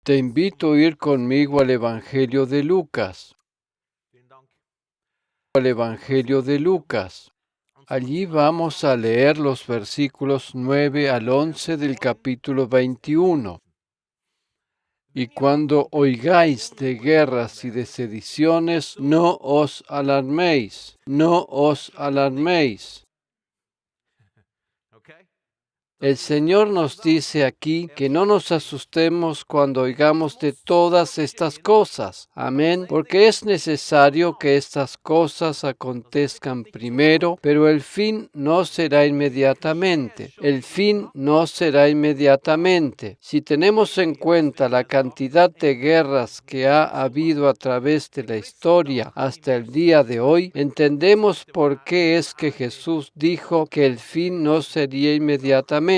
Te invito a ir conmigo al Evangelio de Lucas. Al Evangelio de Lucas. Allí vamos a leer los versículos 9 al 11 del capítulo 21. Y cuando oigáis de guerras y de sediciones, no os alarméis, no os alarméis. El Señor nos dice aquí que no nos asustemos cuando oigamos de todas estas cosas. Amén. Porque es necesario que estas cosas acontezcan primero, pero el fin no será inmediatamente. El fin no será inmediatamente. Si tenemos en cuenta la cantidad de guerras que ha habido a través de la historia hasta el día de hoy, entendemos por qué es que Jesús dijo que el fin no sería inmediatamente.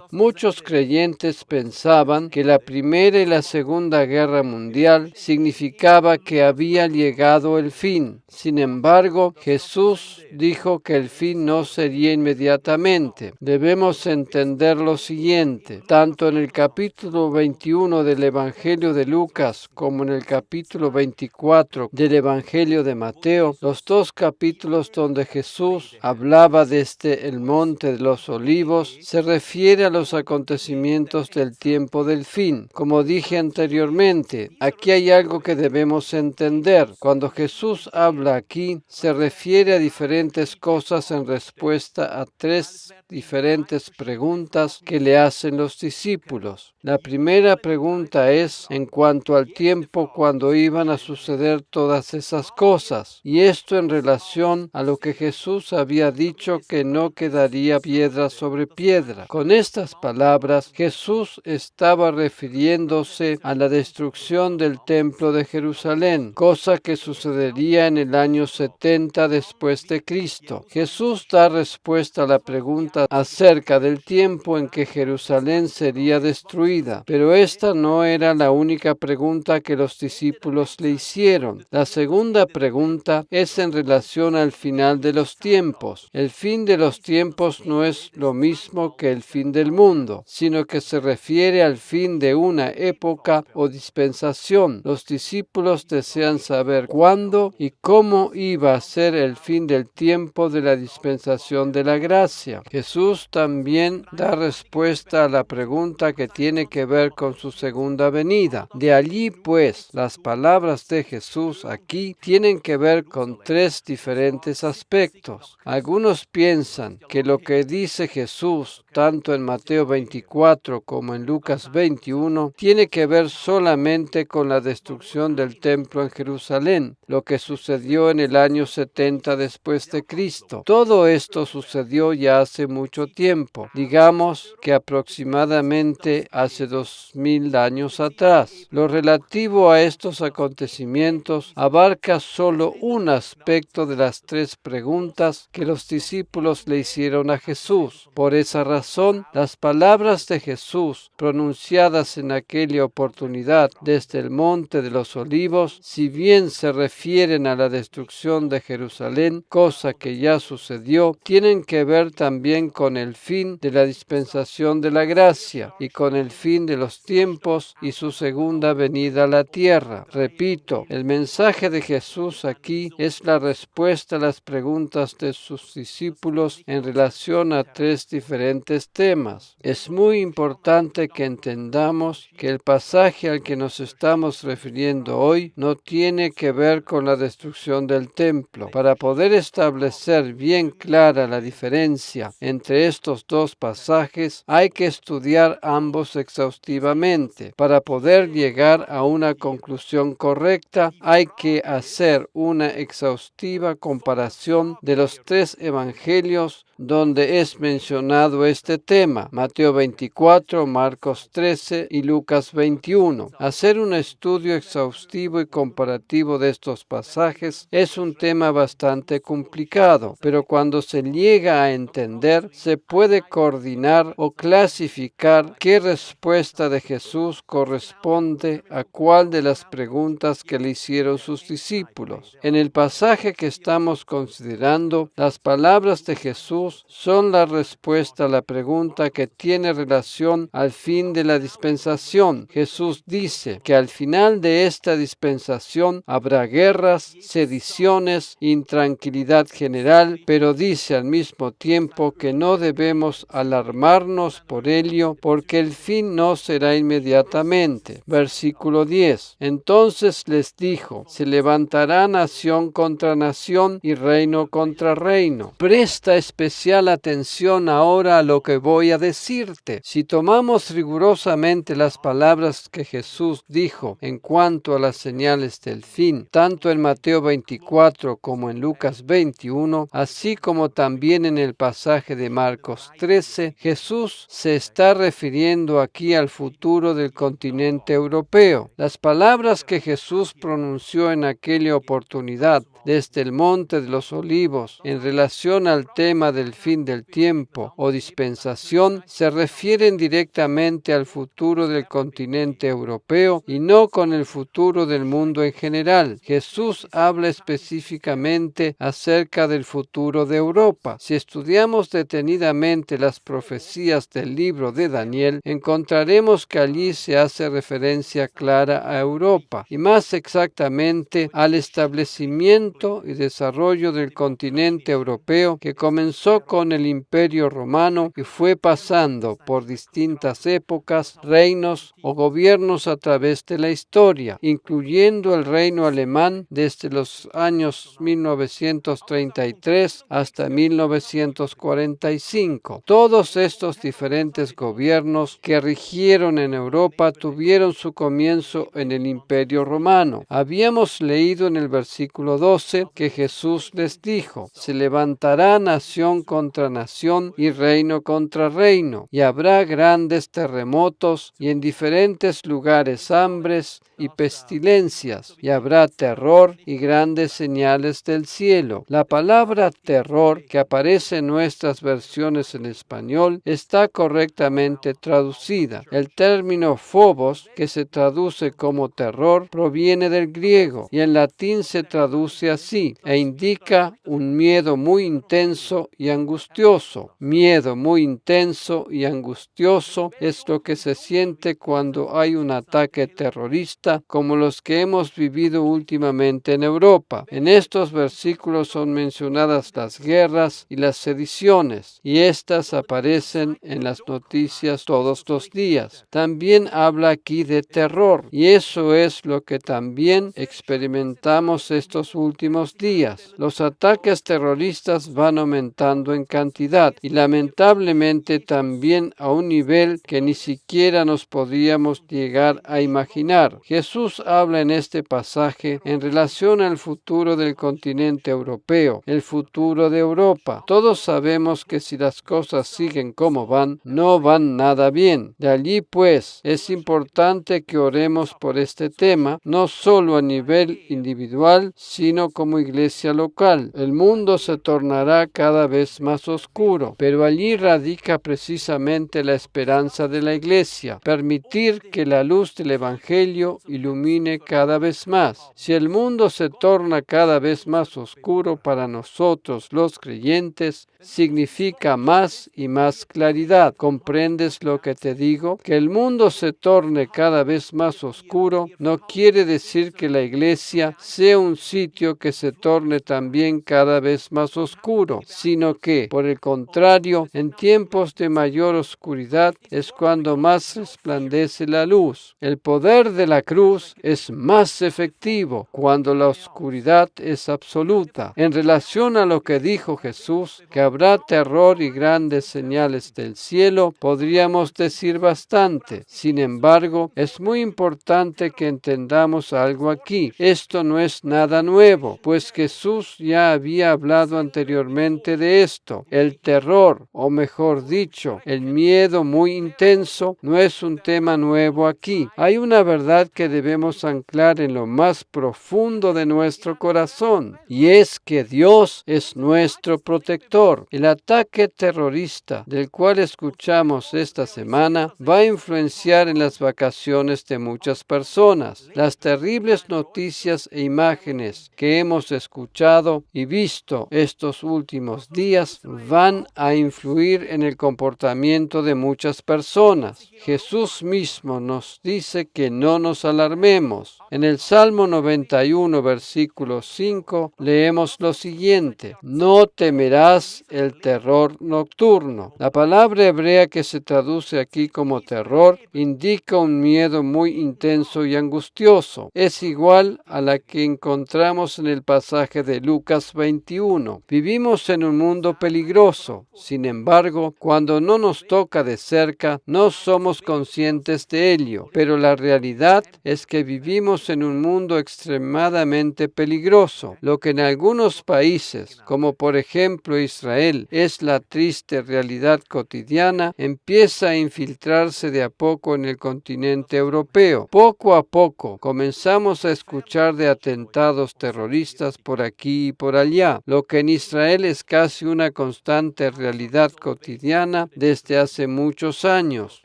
Muchos creyentes pensaban que la Primera y la Segunda Guerra Mundial significaba que había llegado el fin. Sin embargo, Jesús dijo que el fin no sería inmediatamente. Debemos entender lo siguiente: tanto en el capítulo 21 del Evangelio de Lucas como en el capítulo 24 del Evangelio de Mateo, los dos capítulos donde Jesús hablaba desde el Monte de los Olivos, se refiere a los acontecimientos del tiempo del fin. Como dije anteriormente, aquí hay algo que debemos entender. Cuando Jesús habla aquí, se refiere a diferentes cosas en respuesta a tres diferentes preguntas que le hacen los discípulos. La primera pregunta es en cuanto al tiempo cuando iban a suceder todas esas cosas, y esto en relación a lo que Jesús había dicho, que no quedaría piedra sobre piedra. Con estas palabras, Jesús estaba refiriéndose a la destrucción del templo de Jerusalén, cosa que sucedería en el año 70 después de Cristo. Jesús da respuesta a la pregunta acerca del tiempo en que Jerusalén sería destruida, pero esta no era la única pregunta que los discípulos le hicieron. La segunda pregunta es en relación al final de los tiempos. El fin de los tiempos no es lo mismo que el fin del mundo, sino que se refiere al fin de una época o dispensación. Los discípulos desean saber cuándo y cómo iba a ser el fin del tiempo de la dispensación de la gracia. Jesús también da respuesta a la pregunta que tiene que ver con su segunda venida. De allí, pues, las palabras de Jesús aquí tienen que ver con tres diferentes aspectos. Algunos piensan que lo que dice Jesús, tanto en Mateo 24 como en Lucas 21, tiene que ver solamente con la destrucción del templo en Jerusalén, lo que sucedió en el año 70 después de Cristo. Todo esto sucedió ya hace mucho tiempo, digamos que aproximadamente hace 2000 años atrás. Lo relativo a estos acontecimientos abarca solo un aspecto de las tres preguntas que los discípulos le hicieron a Jesús. Por esa razón, las palabras de Jesús pronunciadas en aquella oportunidad desde el Monte de los Olivos, si bien se refieren a la destrucción de Jerusalén, cosa que ya sucedió, tienen que ver también con el fin de la dispensación de la gracia y con el fin de los tiempos y su segunda venida a la tierra. Repito, el mensaje de Jesús aquí es la respuesta a las preguntas de sus discípulos en relación a tres diferentes temas. Es muy importante que entendamos que el pasaje al que nos estamos refiriendo hoy no tiene que ver con la destrucción del templo. Para poder establecer bien clara la diferencia entre estos dos pasajes, hay que estudiar ambos exhaustivamente. Para poder llegar a una conclusión correcta, hay que hacer una exhaustiva comparación de los tres evangelios donde es mencionado este tema: Mateo 24, Marcos 13 y Lucas 21. Hacer un estudio exhaustivo y comparativo de estos pasajes es un tema bastante complicado, pero cuando se llega a entender, se puede coordinar o clasificar qué respuesta de Jesús corresponde a cuál de las preguntas que le hicieron sus discípulos. En el pasaje que estamos considerando, las palabras de Jesús Jesús son la respuesta a la pregunta que tiene relación al fin de la dispensación. Jesús dice que al final de esta dispensación habrá guerras, sediciones, intranquilidad general, pero dice al mismo tiempo que no debemos alarmarnos por ello, porque el fin no será inmediatamente. Versículo 10. Entonces les dijo: se levantará nación contra nación y reino contra reino. Presta especial atención ahora a lo que voy a decirte. Si tomamos rigurosamente las palabras que Jesús dijo en cuanto a las señales del fin, tanto en Mateo 24 como en Lucas 21, así como también en el pasaje de Marcos 13, Jesús se está refiriendo aquí al futuro del continente europeo. Las palabras que Jesús pronunció en aquella oportunidad desde el Monte de los Olivos en relación al tema del fin del tiempo o dispensación se refieren directamente al futuro del continente europeo y no con el futuro del mundo en general. Jesús habla específicamente acerca del futuro de Europa. Si estudiamos detenidamente las profecías del libro de Daniel, encontraremos que allí se hace referencia clara a Europa y más exactamente al establecimiento y desarrollo del continente europeo que comenzó con el Imperio Romano y fue pasando por distintas épocas, reinos o gobiernos a través de la historia, incluyendo el reino alemán desde los años 1933 hasta 1945. Todos estos diferentes gobiernos que rigieron en Europa tuvieron su comienzo en el Imperio Romano. Habíamos leído en el versículo 12 que Jesús les dijo: se levantará nación contra nación y reino contra reino, y habrá grandes terremotos y en diferentes lugares hambres y pestilencias, y habrá terror y grandes señales del cielo. La palabra terror, que aparece en nuestras versiones en español, está correctamente traducida. El término phobos, que se traduce como terror, proviene del griego y en latín se traduce así e indica un miedo muy intenso y angustioso. Miedo muy intenso y angustioso es lo que se siente cuando hay un ataque terrorista como los que hemos vivido últimamente en Europa. En estos versículos son mencionadas las guerras y las sediciones, y estas aparecen en las noticias todos los días. También habla aquí de terror, y eso es lo que también experimentamos estos últimos días. Los ataques terroristas van aumentando en cantidad y lamentablemente también a un nivel que ni siquiera nos podíamos llegar a imaginar. Jesús habla en este pasaje en relación al futuro del continente europeo, el futuro de Europa. Todos sabemos que si las cosas siguen como van, no van nada bien. De allí pues es importante que oremos por este tema, no solo a nivel individual, sino como iglesia local. El mundo se tornará cada vez más oscuro, pero allí radica precisamente la esperanza de la iglesia, permitir que la luz del Evangelio ilumine cada vez más. Si el mundo se torna cada vez más oscuro para nosotros los creyentes, significa más y más claridad. ¿Comprendes lo que te digo? Que el mundo se torne cada vez más oscuro no quiere decir que la iglesia sea un sitio que se torne también cada vez más oscuro, sino que, por el contrario, en tiempos de mayor oscuridad es cuando más resplandece la luz. El poder de la cruz es más efectivo cuando la oscuridad es absoluta. En relación a lo que dijo Jesús, que habrá terror y grandes señales del cielo, podríamos decir bastante. Sin embargo, es muy importante que entendamos algo aquí. Esto no es nada nuevo, pues Jesús ya había hablado anteriormente de esto. El terror, o mejor dicho, el miedo muy intenso, no es un tema nuevo aquí. Hay una verdad que debemos anclar en lo más profundo de nuestro corazón, y es que Dios es nuestro protector. El ataque terrorista del cual escuchamos esta semana va a influenciar en las vacaciones de muchas personas. Las terribles noticias e imágenes que hemos escuchado y visto estos últimos días diarias van a influir en el comportamiento de muchas personas. Jesús mismo nos dice que no nos alarmemos. En el Salmo 91, versículo 5, leemos lo siguiente: no temerás el terror nocturno. La palabra hebrea que se traduce aquí como terror indica un miedo muy intenso y angustioso. Es igual a la que encontramos en el pasaje de Lucas 21. Vivimos en un mundo peligroso. Sin embargo, cuando no nos toca de cerca, no somos conscientes de ello. Pero la realidad es que vivimos en un mundo extremadamente peligroso. Lo que en algunos países, como por ejemplo Israel, es la triste realidad cotidiana, empieza a infiltrarse de a poco en el continente europeo. Poco a poco comenzamos a escuchar de atentados terroristas por aquí y por allá. Lo que en Israel es casi una constante realidad cotidiana desde hace muchos años,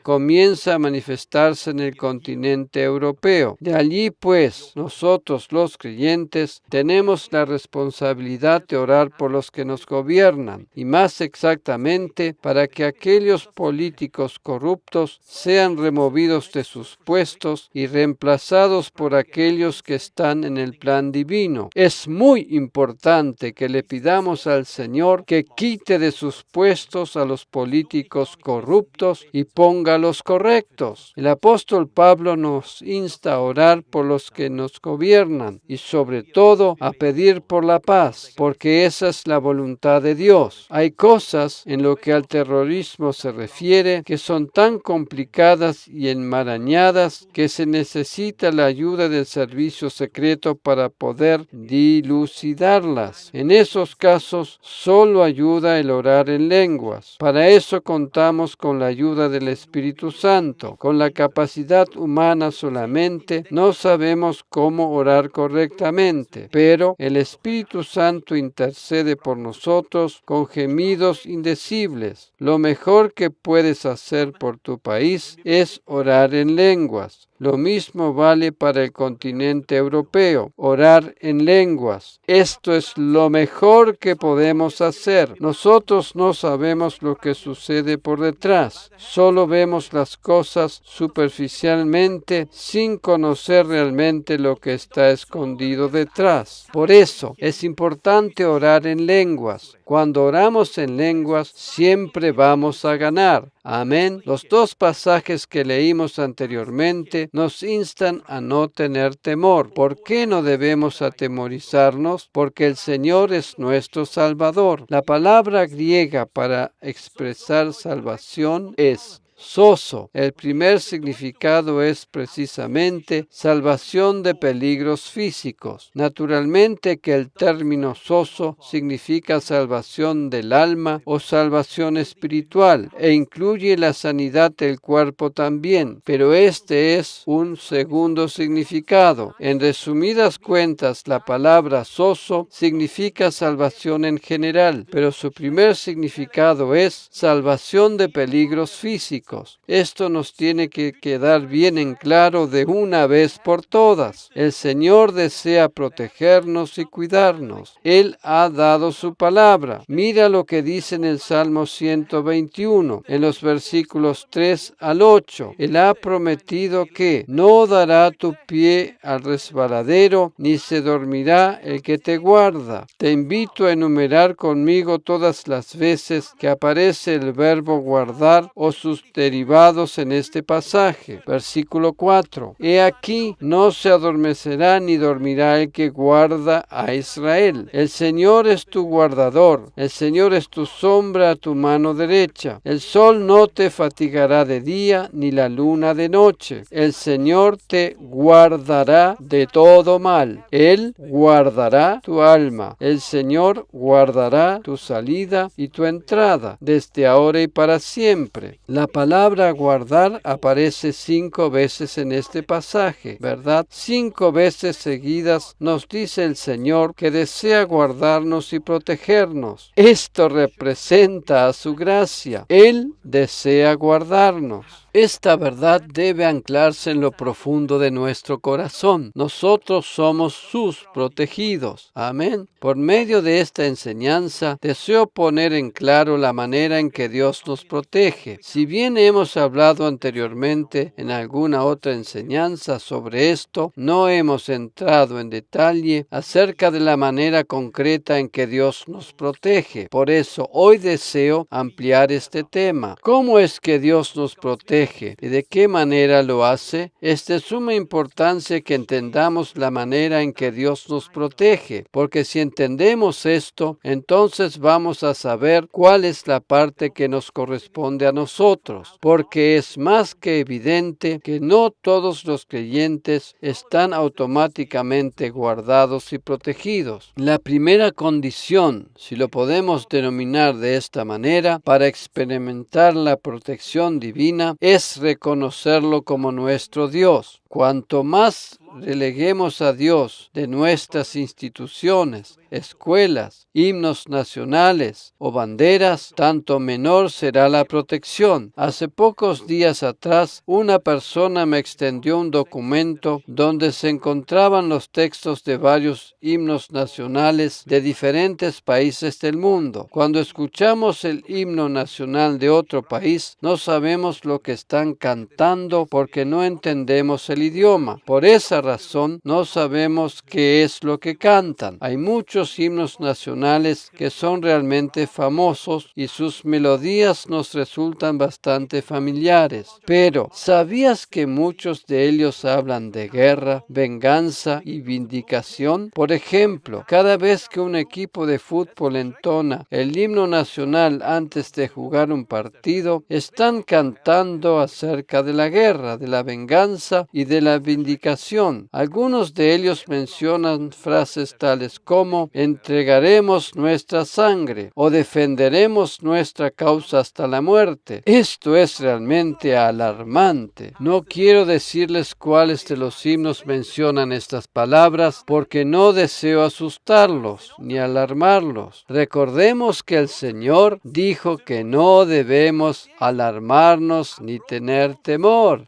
comienza a manifestarse en el continente europeo. De allí, pues, nosotros los creyentes tenemos la responsabilidad de orar por los que nos gobiernan, y más exactamente para que aquellos políticos corruptos sean removidos de sus puestos y reemplazados por aquellos que están en el plan divino. Es muy importante que le pidamos al Señor que quite de sus puestos a los políticos corruptos y ponga a los correctos. El apóstol Pablo nos insta a orar por los que nos gobiernan y sobre todo a pedir por la paz, porque esa es la voluntad de Dios. Hay cosas en lo que al terrorismo se refiere que son tan complicadas y enmarañadas que se necesita la ayuda del servicio secreto para poder dilucidarlas. En esos casos solo ayuda el orar en lenguas. Para eso contamos con la ayuda del Espíritu Santo. Con la capacidad humana solamente no sabemos cómo orar correctamente, pero el Espíritu Santo intercede por nosotros con gemidos indecibles. Lo mejor que puedes hacer por tu país es orar en lenguas. Lo mismo vale para el continente europeo, orar en lenguas. Esto es lo mejor que podemos hacer. Nosotros no sabemos lo que sucede por detrás. Solo vemos las cosas superficialmente sin conocer realmente lo que está escondido detrás. Por eso es importante orar en lenguas. Cuando oramos en lenguas, siempre vamos a ganar. Amén. Los dos pasajes que leímos anteriormente nos instan a no tener temor. ¿Por qué no debemos atemorizarnos? Porque el Señor es nuestro Salvador. La palabra griega para expresar salvación es sozo. El primer significado es precisamente salvación de peligros físicos. Naturalmente que el término sozo significa salvación del alma o salvación espiritual e incluye la sanidad del cuerpo también, pero este es un segundo significado. En resumidas cuentas, la palabra sozo significa salvación en general, pero su primer significado es salvación de peligros físicos. Esto nos tiene que quedar bien en claro de una vez por todas. El Señor desea protegernos y cuidarnos. Él ha dado su palabra. Mira lo que dice en el Salmo 121, en los versículos 3 al 8. Él ha prometido que no dará tu pie al resbaladero, ni se dormirá el que te guarda. Te invito a enumerar conmigo todas las veces que aparece el verbo guardar o sus derivados en este pasaje. Versículo 4. He aquí, no se adormecerá ni dormirá el que guarda a Israel. El Señor es tu guardador. El Señor es tu sombra a tu mano derecha. El sol no te fatigará de día, ni la luna de noche. El Señor te guardará de todo mal. Él guardará tu alma. El Señor guardará tu salida y tu entrada, desde ahora y para siempre. La palabra guardar aparece 5 veces en este pasaje, ¿verdad? 5 veces seguidas nos dice el Señor que desea guardarnos y protegernos. Esto representa a su gracia. Él desea guardarnos. Esta verdad debe anclarse en lo profundo de nuestro corazón. Nosotros somos sus protegidos. Amén. Por medio de esta enseñanza, deseo poner en claro la manera en que Dios nos protege. Si bien hemos hablado anteriormente en alguna otra enseñanza sobre esto, no hemos entrado en detalle acerca de la manera concreta en que Dios nos protege. Por eso, hoy deseo ampliar este tema. ¿Cómo es que Dios nos protege? ¿Y de qué manera lo hace? Es de suma importancia que entendamos la manera en que Dios nos protege, porque si entendemos esto, entonces vamos a saber cuál es la parte que nos corresponde a nosotros, porque es más que evidente que no todos los creyentes están automáticamente guardados y protegidos. La primera condición, si lo podemos denominar de esta manera, para experimentar la protección divina es reconocerlo como nuestro Dios. Cuanto más releguemos a Dios de nuestras instituciones, escuelas, himnos nacionales o banderas, tanto menor será la protección. Hace pocos días atrás, una persona me extendió un documento donde se encontraban los textos de varios himnos nacionales de diferentes países del mundo. Cuando escuchamos el himno nacional de otro país, no sabemos lo que están cantando porque no entendemos el idioma. Por esa razón, no sabemos qué es lo que cantan. Hay muchos himnos nacionales que son realmente famosos y sus melodías nos resultan bastante familiares. Pero, ¿sabías que muchos de ellos hablan de guerra, venganza y vindicación? Por ejemplo, cada vez que un equipo de fútbol entona el himno nacional antes de jugar un partido, están cantando acerca de la guerra, de la venganza y de la vindicación. Algunos de ellos mencionan frases tales como entregaremos nuestra sangre o defenderemos nuestra causa hasta la muerte. Esto es realmente alarmante. No quiero decirles cuáles de los himnos mencionan estas palabras porque no deseo asustarlos ni alarmarlos. Recordemos que el Señor dijo que no debemos alarmarnos ni tener temor.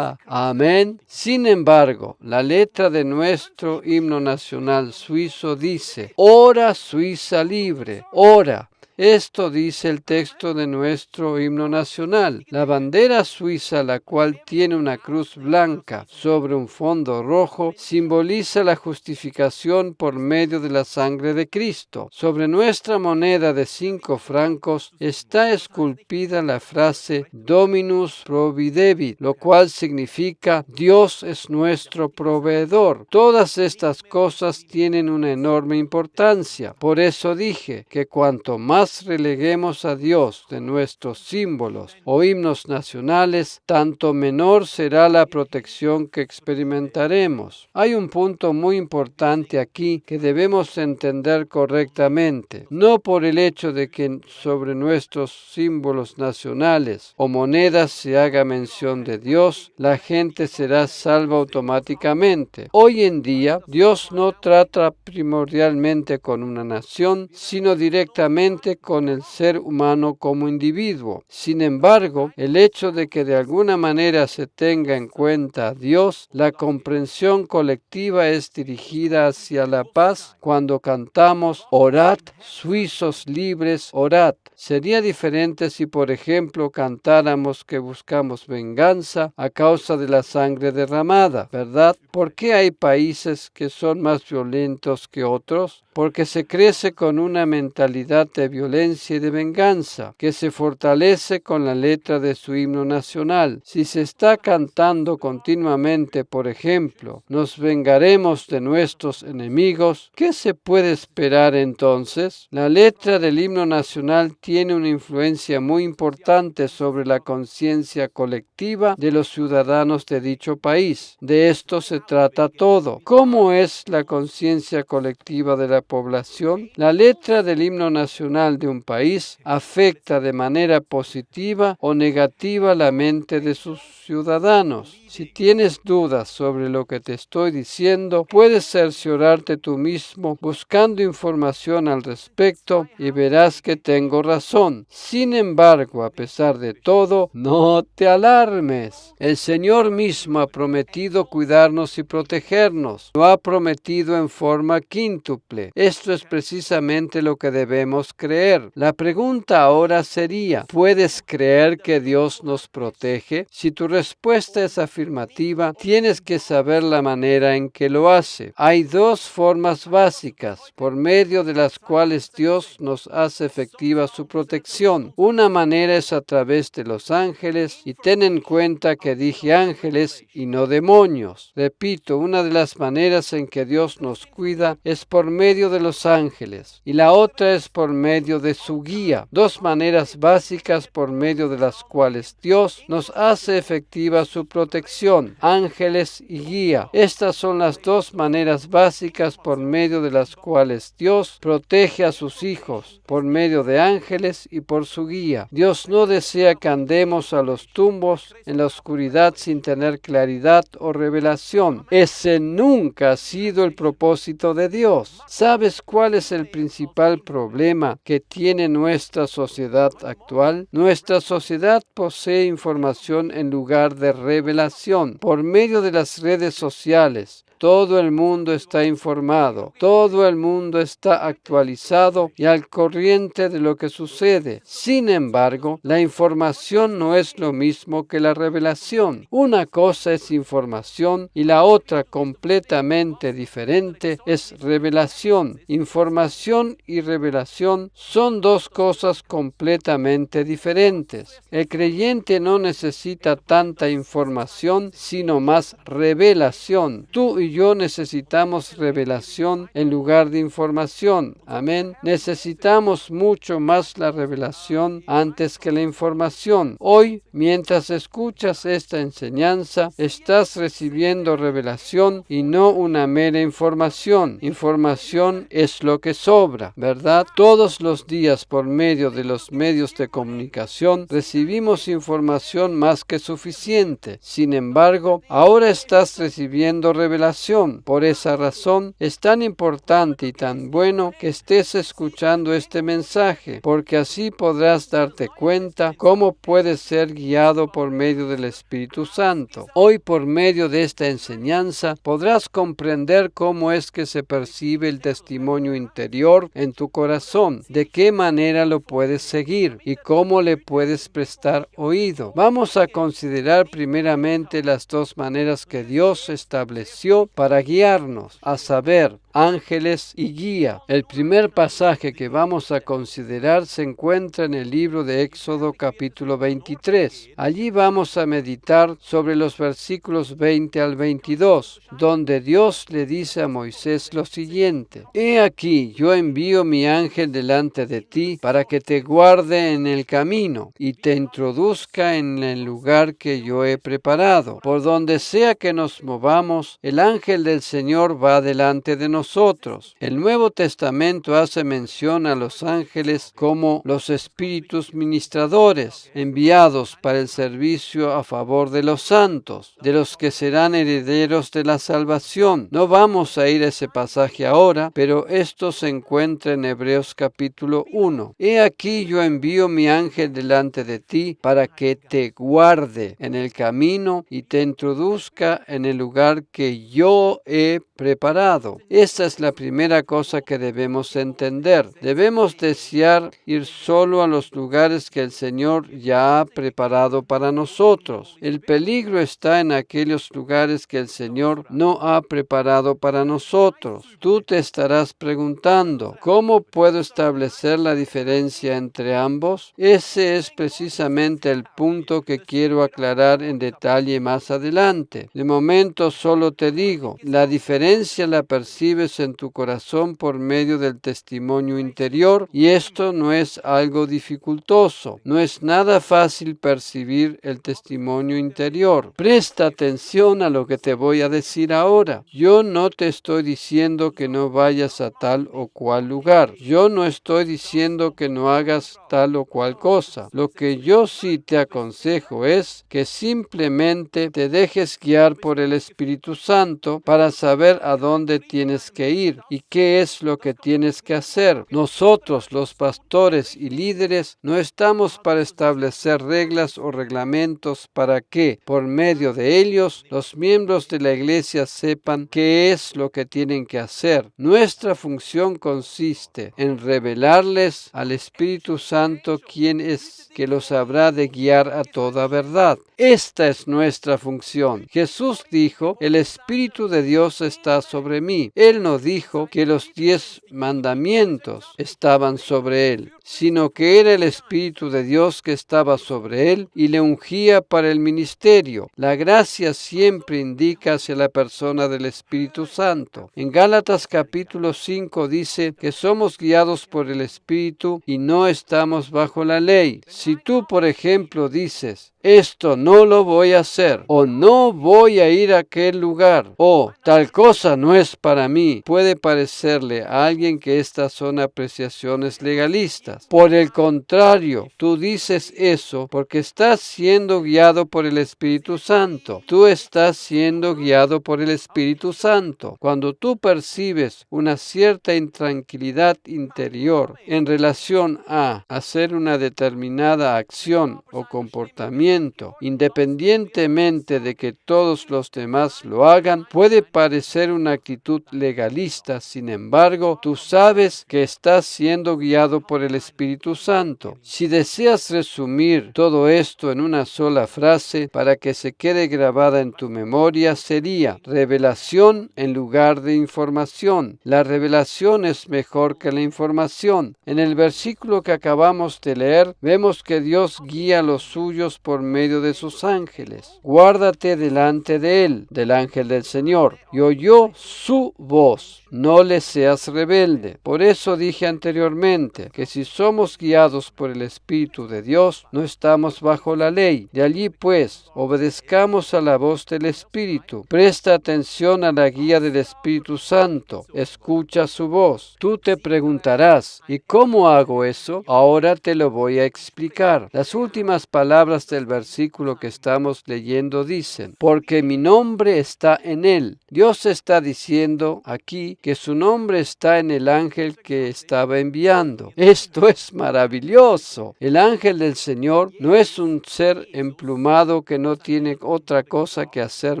Amén. Sin embargo, la letra de nuestro himno nacional suizo dice, ora Suiza libre, ora. Esto dice el texto de nuestro himno nacional. La bandera suiza, la cual tiene una cruz blanca sobre un fondo rojo, simboliza la justificación por medio de la sangre de Cristo. Sobre nuestra moneda de 5 francos está esculpida la frase Dominus providebit, lo cual significa Dios es nuestro proveedor. Todas estas cosas tienen una enorme importancia. Por eso dije que cuanto más releguemos a Dios de nuestros símbolos o himnos nacionales, tanto menor será la protección que experimentaremos. Hay un punto muy importante aquí que debemos entender correctamente. No por el hecho de que sobre nuestros símbolos nacionales o monedas se haga mención de Dios, la gente será salva automáticamente. Hoy en día, Dios no trata primordialmente con una nación, sino directamente con el ser humano como individuo. Sin embargo, el hecho de que de alguna manera se tenga en cuenta a Dios, la comprensión colectiva es dirigida hacia la paz cuando cantamos Orad, suizos libres, orad. Sería diferente si, por ejemplo, cantáramos que buscamos venganza a causa de la sangre derramada, ¿verdad? ¿Por qué hay países que son más violentos que otros? Porque se crece con una mentalidad de violencia y de venganza, que se fortalece con la letra de su himno nacional. Si se está cantando continuamente, por ejemplo, nos vengaremos de nuestros enemigos, ¿qué se puede esperar entonces? La letra del himno nacional tiene una influencia muy importante sobre la conciencia colectiva de los ciudadanos de dicho país. De esto se trata todo. ¿Cómo es la conciencia colectiva de la población? La letra del himno nacional de un país afecta de manera positiva o negativa la mente de sus ciudadanos. Si tienes dudas sobre lo que te estoy diciendo, puedes cerciorarte tú mismo buscando información al respecto y verás que tengo razón. Sin embargo, a pesar de todo, no te alarmes. El Señor mismo ha prometido cuidarnos y protegernos. Lo ha prometido en forma quíntuple. Esto es precisamente lo que debemos creer. La pregunta ahora sería, ¿puedes creer que Dios nos protege? Si tu respuesta es afirmativa, tienes que saber la manera en que lo hace. Hay dos formas básicas por medio de las cuales Dios nos hace efectiva su protección. Una manera es a través de los ángeles, y ten en cuenta que dije ángeles y no demonios. Repito, una de las maneras en que Dios nos cuida es por medio de los ángeles, y la otra es por medio de su guía. Dos maneras básicas por medio de las cuales Dios nos hace efectiva su protección: ángeles y guía. Estas son las dos maneras básicas por medio de las cuales Dios protege a sus hijos, por medio de ángeles y por su guía. Dios no desea que andemos a los tumbos en la oscuridad sin tener claridad o revelación. Ese nunca ha sido el propósito de Dios. ¿Sabes cuál es el principal problema que tiene nuestra sociedad actual? Nuestra sociedad posee información en lugar de revelación. Por medio de las redes sociales, todo el mundo está informado, todo el mundo está actualizado y al corriente de lo que sucede. Sin embargo, la información no es lo mismo que la revelación. Una cosa es información y la otra, completamente diferente, es revelación. Información y revelación son dos cosas completamente diferentes. El creyente no necesita tanta información, sino más revelación. Tú y yo necesitamos revelación en lugar de información. Amén. Necesitamos mucho más la revelación antes que la información. Hoy, mientras escuchas esta enseñanza, estás recibiendo revelación y no una mera información. Información es lo que sobra, ¿verdad? Todos los días, por medio de los medios de comunicación, recibimos información más que suficiente. Sin embargo, ahora estás recibiendo revelación. Por esa razón es tan importante y tan bueno que estés escuchando este mensaje, porque así podrás darte cuenta cómo puedes ser guiado por medio del Espíritu Santo. Hoy, por medio de esta enseñanza, podrás comprender cómo es que se percibe el testimonio interior en tu corazón, de qué manera lo puedes seguir y cómo le puedes prestar oído. Vamos a considerar primeramente las dos maneras que Dios estableció para guiarnos, a saber, ángeles y guía. El primer pasaje que vamos a considerar se encuentra en el libro de Éxodo capítulo 23. Allí vamos a meditar sobre los versículos 20 al 22, donde Dios le dice a Moisés lo siguiente: He aquí, yo envío mi ángel delante de ti para que te guarde en el camino y te introduzca en el lugar que yo he preparado. Por donde sea que nos movamos, el ángel del Señor va delante de nosotros. El Nuevo Testamento hace mención a los ángeles como los espíritus ministradores, enviados para el servicio a favor de los santos, de los que serán herederos de la salvación. No vamos a ir a ese pasaje ahora, pero esto se encuentra en Hebreos capítulo 1. He aquí yo envío mi ángel delante de ti para que te guarde en el camino y te introduzca en el lugar que yo he preparado. Esta es la primera cosa que debemos entender. Debemos desear ir solo a los lugares que el Señor ya ha preparado para nosotros. El peligro está en aquellos lugares que el Señor no ha preparado para nosotros. Tú te estarás preguntando, ¿cómo puedo establecer la diferencia entre ambos? Ese es precisamente el punto que quiero aclarar en detalle más adelante. De momento solo te digo, la diferencia la percibes percibes en tu corazón por medio del testimonio interior, y esto no es algo dificultoso. No es nada fácil percibir el testimonio interior. Presta atención a lo que te voy a decir ahora. Yo no te estoy diciendo que no vayas a tal o cual lugar. Yo no estoy diciendo que no hagas tal o cual cosa. Lo que yo sí te aconsejo es que simplemente te dejes guiar por el Espíritu Santo para saber a dónde tienes que ir y qué es lo que tienes que hacer. Nosotros, los pastores y líderes, no estamos para establecer reglas o reglamentos para que, por medio de ellos, los miembros de la iglesia sepan qué es lo que tienen que hacer. Nuestra función consiste en revelarles al Espíritu Santo quién es que los habrá de guiar a toda verdad. Esta es nuestra función. Jesús dijo, el Espíritu de Dios está sobre mí. Él no dijo que los 10 mandamientos estaban sobre él, sino que era el Espíritu de Dios que estaba sobre él y le ungía para el ministerio. La gracia siempre indica hacia la persona del Espíritu Santo. En Gálatas capítulo 5 dice que somos guiados por el Espíritu y no estamos bajo la ley. Si tú, por ejemplo, dices, esto no lo voy a hacer, o no voy a ir a aquel lugar, o tal cosa no es para mí, puede parecerle a alguien que estas son apreciaciones legalistas. Por el contrario, tú dices eso porque estás siendo guiado por el Espíritu Santo. Tú estás siendo guiado por el Espíritu Santo. Cuando tú percibes una cierta intranquilidad interior en relación a hacer una determinada acción o comportamiento, independientemente de que todos los demás lo hagan, puede parecer una actitud legalista. Sin embargo, tú sabes que estás siendo guiado por el Espíritu Santo. Si deseas resumir todo esto en una sola frase para que se quede grabada en tu memoria, sería revelación en lugar de información. La revelación es mejor que la información. En el versículo que acabamos de leer, vemos que Dios guía a los suyos por medio de sus ángeles. Guárdate delante de él, del ángel del Señor, y oyó su voz. No le seas rebelde. Por eso dije anteriormente que si somos guiados por el Espíritu de Dios, no estamos bajo la ley. De allí pues, obedezcamos a la voz del Espíritu. Presta atención a la guía del Espíritu Santo. Escucha su voz. Tú te preguntarás, ¿y cómo hago eso? Ahora te lo voy a explicar. Las últimas palabras del versículo que estamos leyendo dicen, porque mi nombre está en él. Dios está diciendo aquí que su nombre está en el ángel que estaba enviando. Esto es maravilloso. El ángel del Señor no es un ser emplumado que no tiene otra cosa que hacer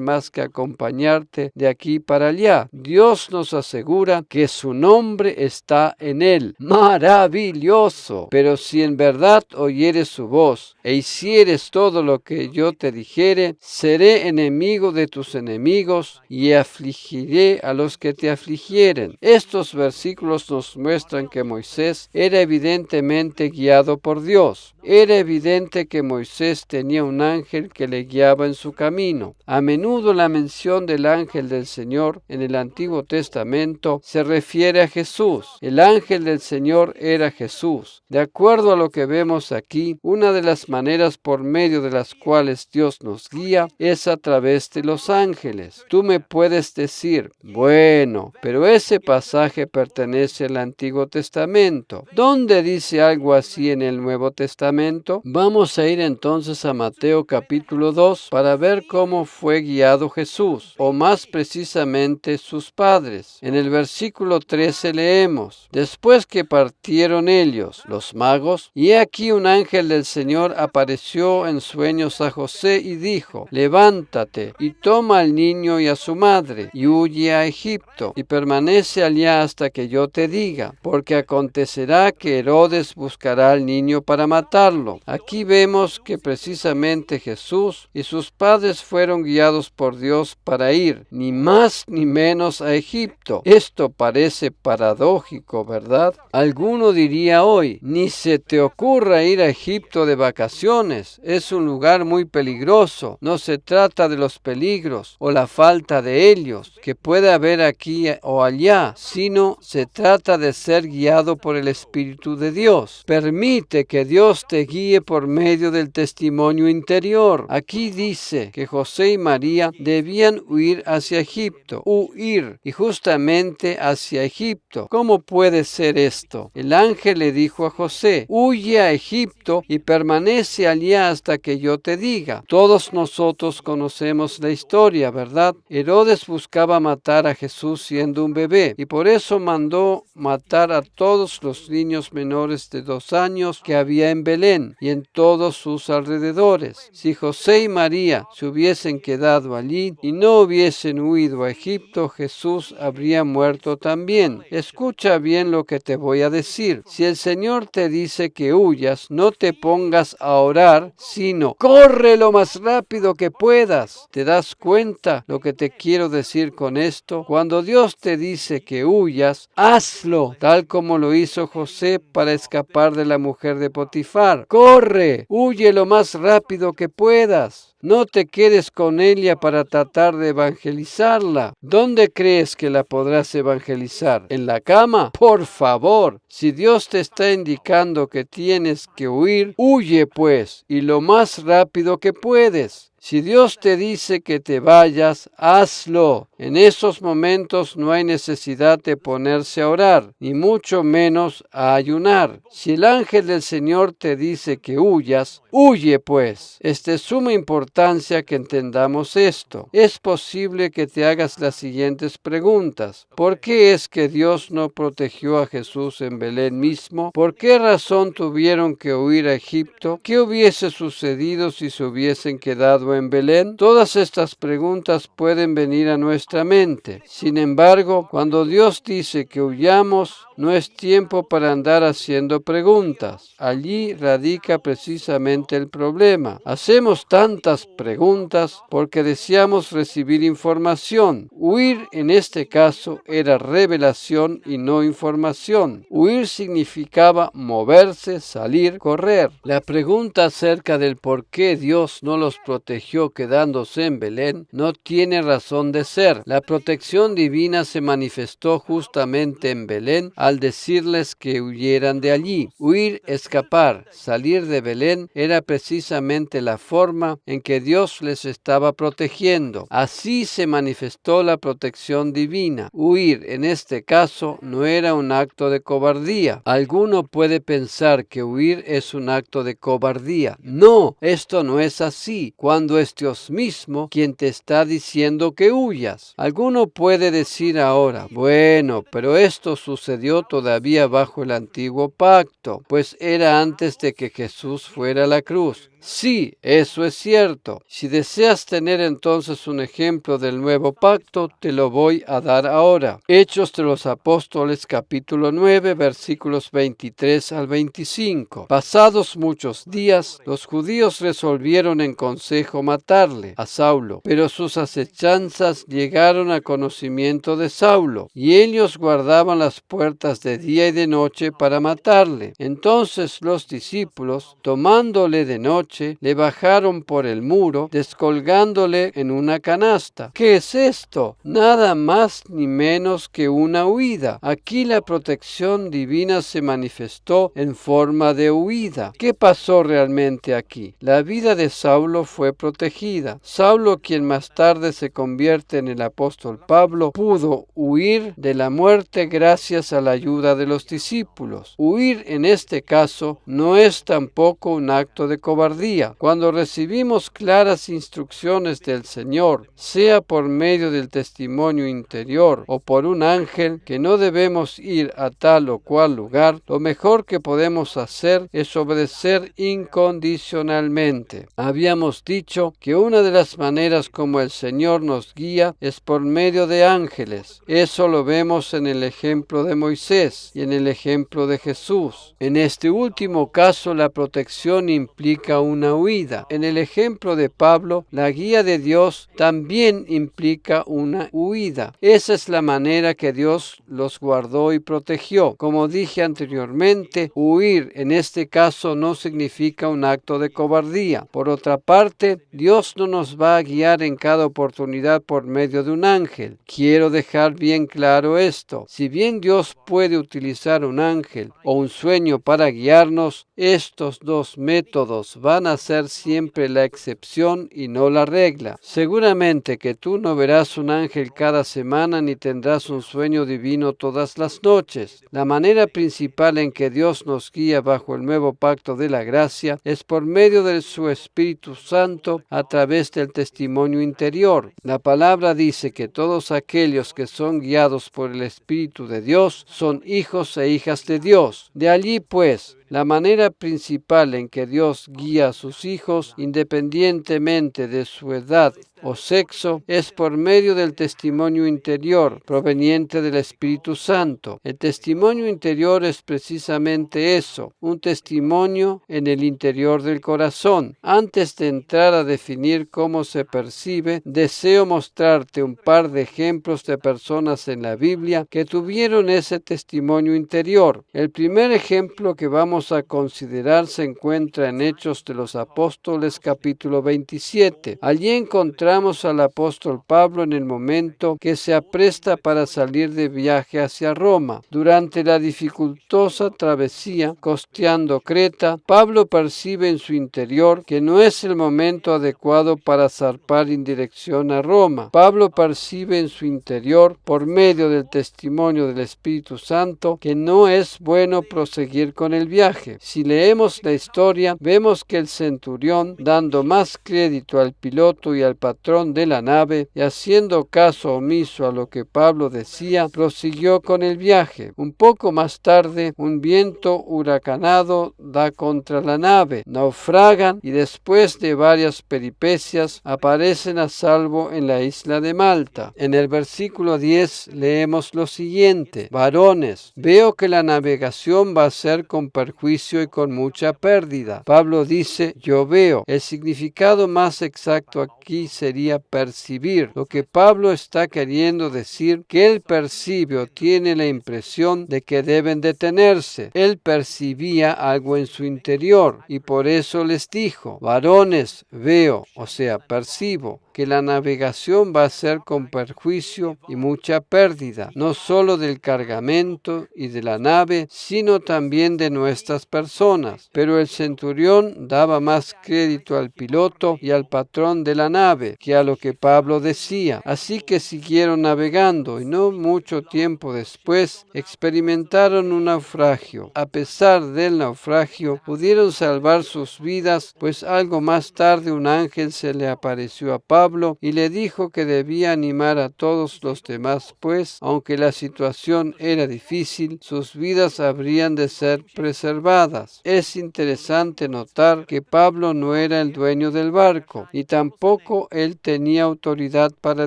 más que acompañarte de aquí para allá. Dios nos asegura que su nombre está en él. Maravilloso. Pero si en verdad oyeres su voz e hicieres todo lo que yo te dijere, seré enemigo de tus enemigos y afligiré a los que te afligieren. Estos versículos nos muestran que Moisés era evidentemente guiado por Dios. Era evidente que Moisés tenía un ángel que le guiaba en su camino. A menudo la mención del ángel del Señor en el Antiguo Testamento se refiere a Jesús. El ángel del Señor era Jesús. De acuerdo a lo que vemos aquí, una de las maneras por medio de las cuales Dios nos guía es a través de los ángeles. Tú me puedes decir, bueno, pero ese pasaje pertenece al Antiguo Testamento. ¿Dónde dice algo así en el Nuevo Testamento? Vamos a ir entonces a Mateo capítulo 2 para ver cómo fue guiado Jesús, o más precisamente sus padres. En el versículo 13 leemos, después que partieron ellos, los magos, y he aquí un ángel del Señor apareció en sueños a José y dijo, levántate y toma al niño y a su madre y huye a Egipto y permanece allá hasta que yo te diga, porque acontecerá que Herodes buscará al niño para matarlo. Aquí vemos que precisamente Jesús y sus padres fueron guiados por Dios para ir, ni más ni menos, a Egipto. Esto parece paradójico, ¿verdad? Alguno diría hoy: ni se te ocurra ir a Egipto de vacaciones, es un lugar muy peligroso. No se trata de los peligros o la falta de ellos que puede haber aquí o allá, sino se trata de ser guiado por el Espíritu de Dios. Permite que Dios te guíe por medio del testimonio interior. Aquí dice que José y María debían huir hacia Egipto, y justamente hacia Egipto. ¿Cómo puede ser esto? El ángel le dijo a José: huye a Egipto y permanece allá hasta que yo te diga. Todos nosotros conocemos la historia, ¿verdad? Herodes buscaba matar a Jesús siendo un bebé, y por eso mandó matar a todos los niños menores de 2 años que había en Belén y en todos sus alrededores. Si José y María se hubiesen quedado allí y no hubiesen huido a Egipto, Jesús habría muerto también. Escucha bien lo que te voy a decir. Si el Señor te dice que huyas, no te pongas a orar, sino corre lo más rápido que puedas. ¿Te das cuenta lo que te quiero decir con esto? Cuando Dios te dice que huyas, hazlo, tal como lo hizo José para escapar de la mujer de Potifar. Corre, huye lo más rápido que puedas. No te quedes con ella para tratar de evangelizarla. ¿Dónde crees que la podrás evangelizar? ¿En la cama? Por favor, si Dios te está indicando que tienes que huir, huye pues, y lo más rápido que puedes. Si Dios te dice que te vayas, hazlo. En esos momentos no hay necesidad de ponerse a orar, ni mucho menos a ayunar. Si el ángel del Señor te dice que huyas, huye pues. Es de suma importancia que entendamos esto. Es posible que te hagas las siguientes preguntas. ¿Por qué es que Dios no protegió a Jesús en Belén mismo? ¿Por qué razón tuvieron que huir a Egipto? ¿Qué hubiese sucedido si se hubiesen quedado en Belén? Todas estas preguntas pueden venir a nuestra mente. Sin embargo, cuando Dios dice que huyamos, no es tiempo para andar haciendo preguntas. Allí radica precisamente el problema. Hacemos tantas preguntas porque deseamos recibir información. Huir en este caso era revelación y no información. Huir significaba moverse, salir, correr. La pregunta acerca del por qué Dios no los protegió quedándose en Belén no tiene razón de ser. La protección divina se manifestó justamente en Belén al decirles que huyeran de allí. Huir, escapar, salir de Belén era precisamente la forma en que Dios les estaba protegiendo. Así se manifestó la protección divina. Huir, en este caso, no era un acto de cobardía. Alguno puede pensar que huir es un acto de cobardía. No, esto no es así, cuando es Dios mismo quien te está diciendo que huyas. Alguno puede decir ahora: bueno, pero esto sucedió todavía bajo el antiguo pacto, pues era antes de que Jesús fuera a la cruz. Sí, eso es cierto. Si deseas tener entonces un ejemplo del nuevo pacto, te lo voy a dar ahora. Hechos de los Apóstoles, capítulo 9, versículos 23 al 25. Pasados muchos días, los judíos resolvieron en consejo matarle a Saulo, pero sus acechanzas llegaron a conocimiento de Saulo, y ellos guardaban las puertas de día y de noche para matarle. Entonces los discípulos, tomándole de noche, le bajaron por el muro, descolgándole en una canasta. ¿Qué es esto? Nada más ni menos que una huida. Aquí la protección divina se manifestó en forma de huida. ¿Qué pasó realmente aquí? La vida de Saulo fue protegida. Saulo, quien más tarde se convierte en el apóstol Pablo, pudo huir de la muerte gracias a la ayuda de los discípulos. Huir en este caso no es tampoco un acto de cobardía. cobardía. Cuando recibimos claras instrucciones del Señor, sea por medio del testimonio interior o por un ángel, que no debemos ir a tal o cual lugar, lo mejor que podemos hacer es obedecer incondicionalmente. Habíamos dicho que una de las maneras como el Señor nos guía es por medio de ángeles. Eso lo vemos en el ejemplo de Moisés y en el ejemplo de Jesús. En este último caso, la protección implica una huida. En el ejemplo de Pablo, la guía de Dios también implica una huida. Esa es la manera que Dios los guardó y protegió. Como dije anteriormente, huir en este caso no significa un acto de cobardía. Por otra parte, Dios no nos va a guiar en cada oportunidad por medio de un ángel. Quiero dejar bien claro esto. Si bien Dios puede utilizar un ángel o un sueño para guiarnos, estos dos métodos van a ser siempre la excepción y no la regla. Seguramente que tú no verás un ángel cada semana ni tendrás un sueño divino todas las noches. La manera principal en que Dios nos guía bajo el nuevo pacto de la gracia es por medio de su Espíritu Santo a través del testimonio interior. La palabra dice que todos aquellos que son guiados por el Espíritu de Dios son hijos e hijas de Dios. De allí pues, la manera principal en que Dios guía a sus hijos, independientemente de su edad o sexo, es por medio del testimonio interior proveniente del Espíritu Santo. El testimonio interior es precisamente eso, un testimonio en el interior del corazón. Antes de entrar a definir cómo se percibe, deseo mostrarte un par de ejemplos de personas en la Biblia que tuvieron ese testimonio interior. El primer ejemplo que vamos a considerar se encuentra en Hechos de los Apóstoles capítulo 27. Allí encontramos al apóstol Pablo en el momento que se apresta para salir de viaje hacia Roma. Durante la dificultosa travesía costeando Creta, Pablo percibe en su interior que no es el momento adecuado para zarpar en dirección a Roma. Pablo percibe en su interior, por medio del testimonio del Espíritu Santo, que no es bueno proseguir con el viaje. Si leemos la historia, vemos que el centurión, dando más crédito al piloto y al patrón de la nave y haciendo caso omiso a lo que Pablo decía, prosiguió con el viaje. Un poco más tarde, un viento huracanado da contra la nave, naufragan y después de varias peripecias aparecen a salvo en la isla de Malta. En el versículo 10 leemos lo siguiente: varones, veo que la navegación va a ser con perjuicio y con mucha pérdida. Pablo dice, yo veo. El significado más exacto aquí sería percibir. Lo que Pablo está queriendo decir, que él percibe o tiene la impresión de que deben detenerse. Él percibía algo en su interior y por eso les dijo, varones, veo, o sea, percibo que la navegación va a ser con perjuicio y mucha pérdida, no solo del cargamento y de la nave, sino también de nuestras personas. Pero el centurión daba más crédito al piloto y al patrón de la nave que a lo que Pablo decía. Así que siguieron navegando y no mucho tiempo después experimentaron un naufragio. A pesar del naufragio, pudieron salvar sus vidas, pues algo más tarde un ángel se le apareció a Pablo y le dijo que debía animar a todos los demás, pues, aunque la situación era difícil, sus vidas habrían de ser preservadas. Es interesante notar que Pablo no era el dueño del barco y tampoco él tenía autoridad para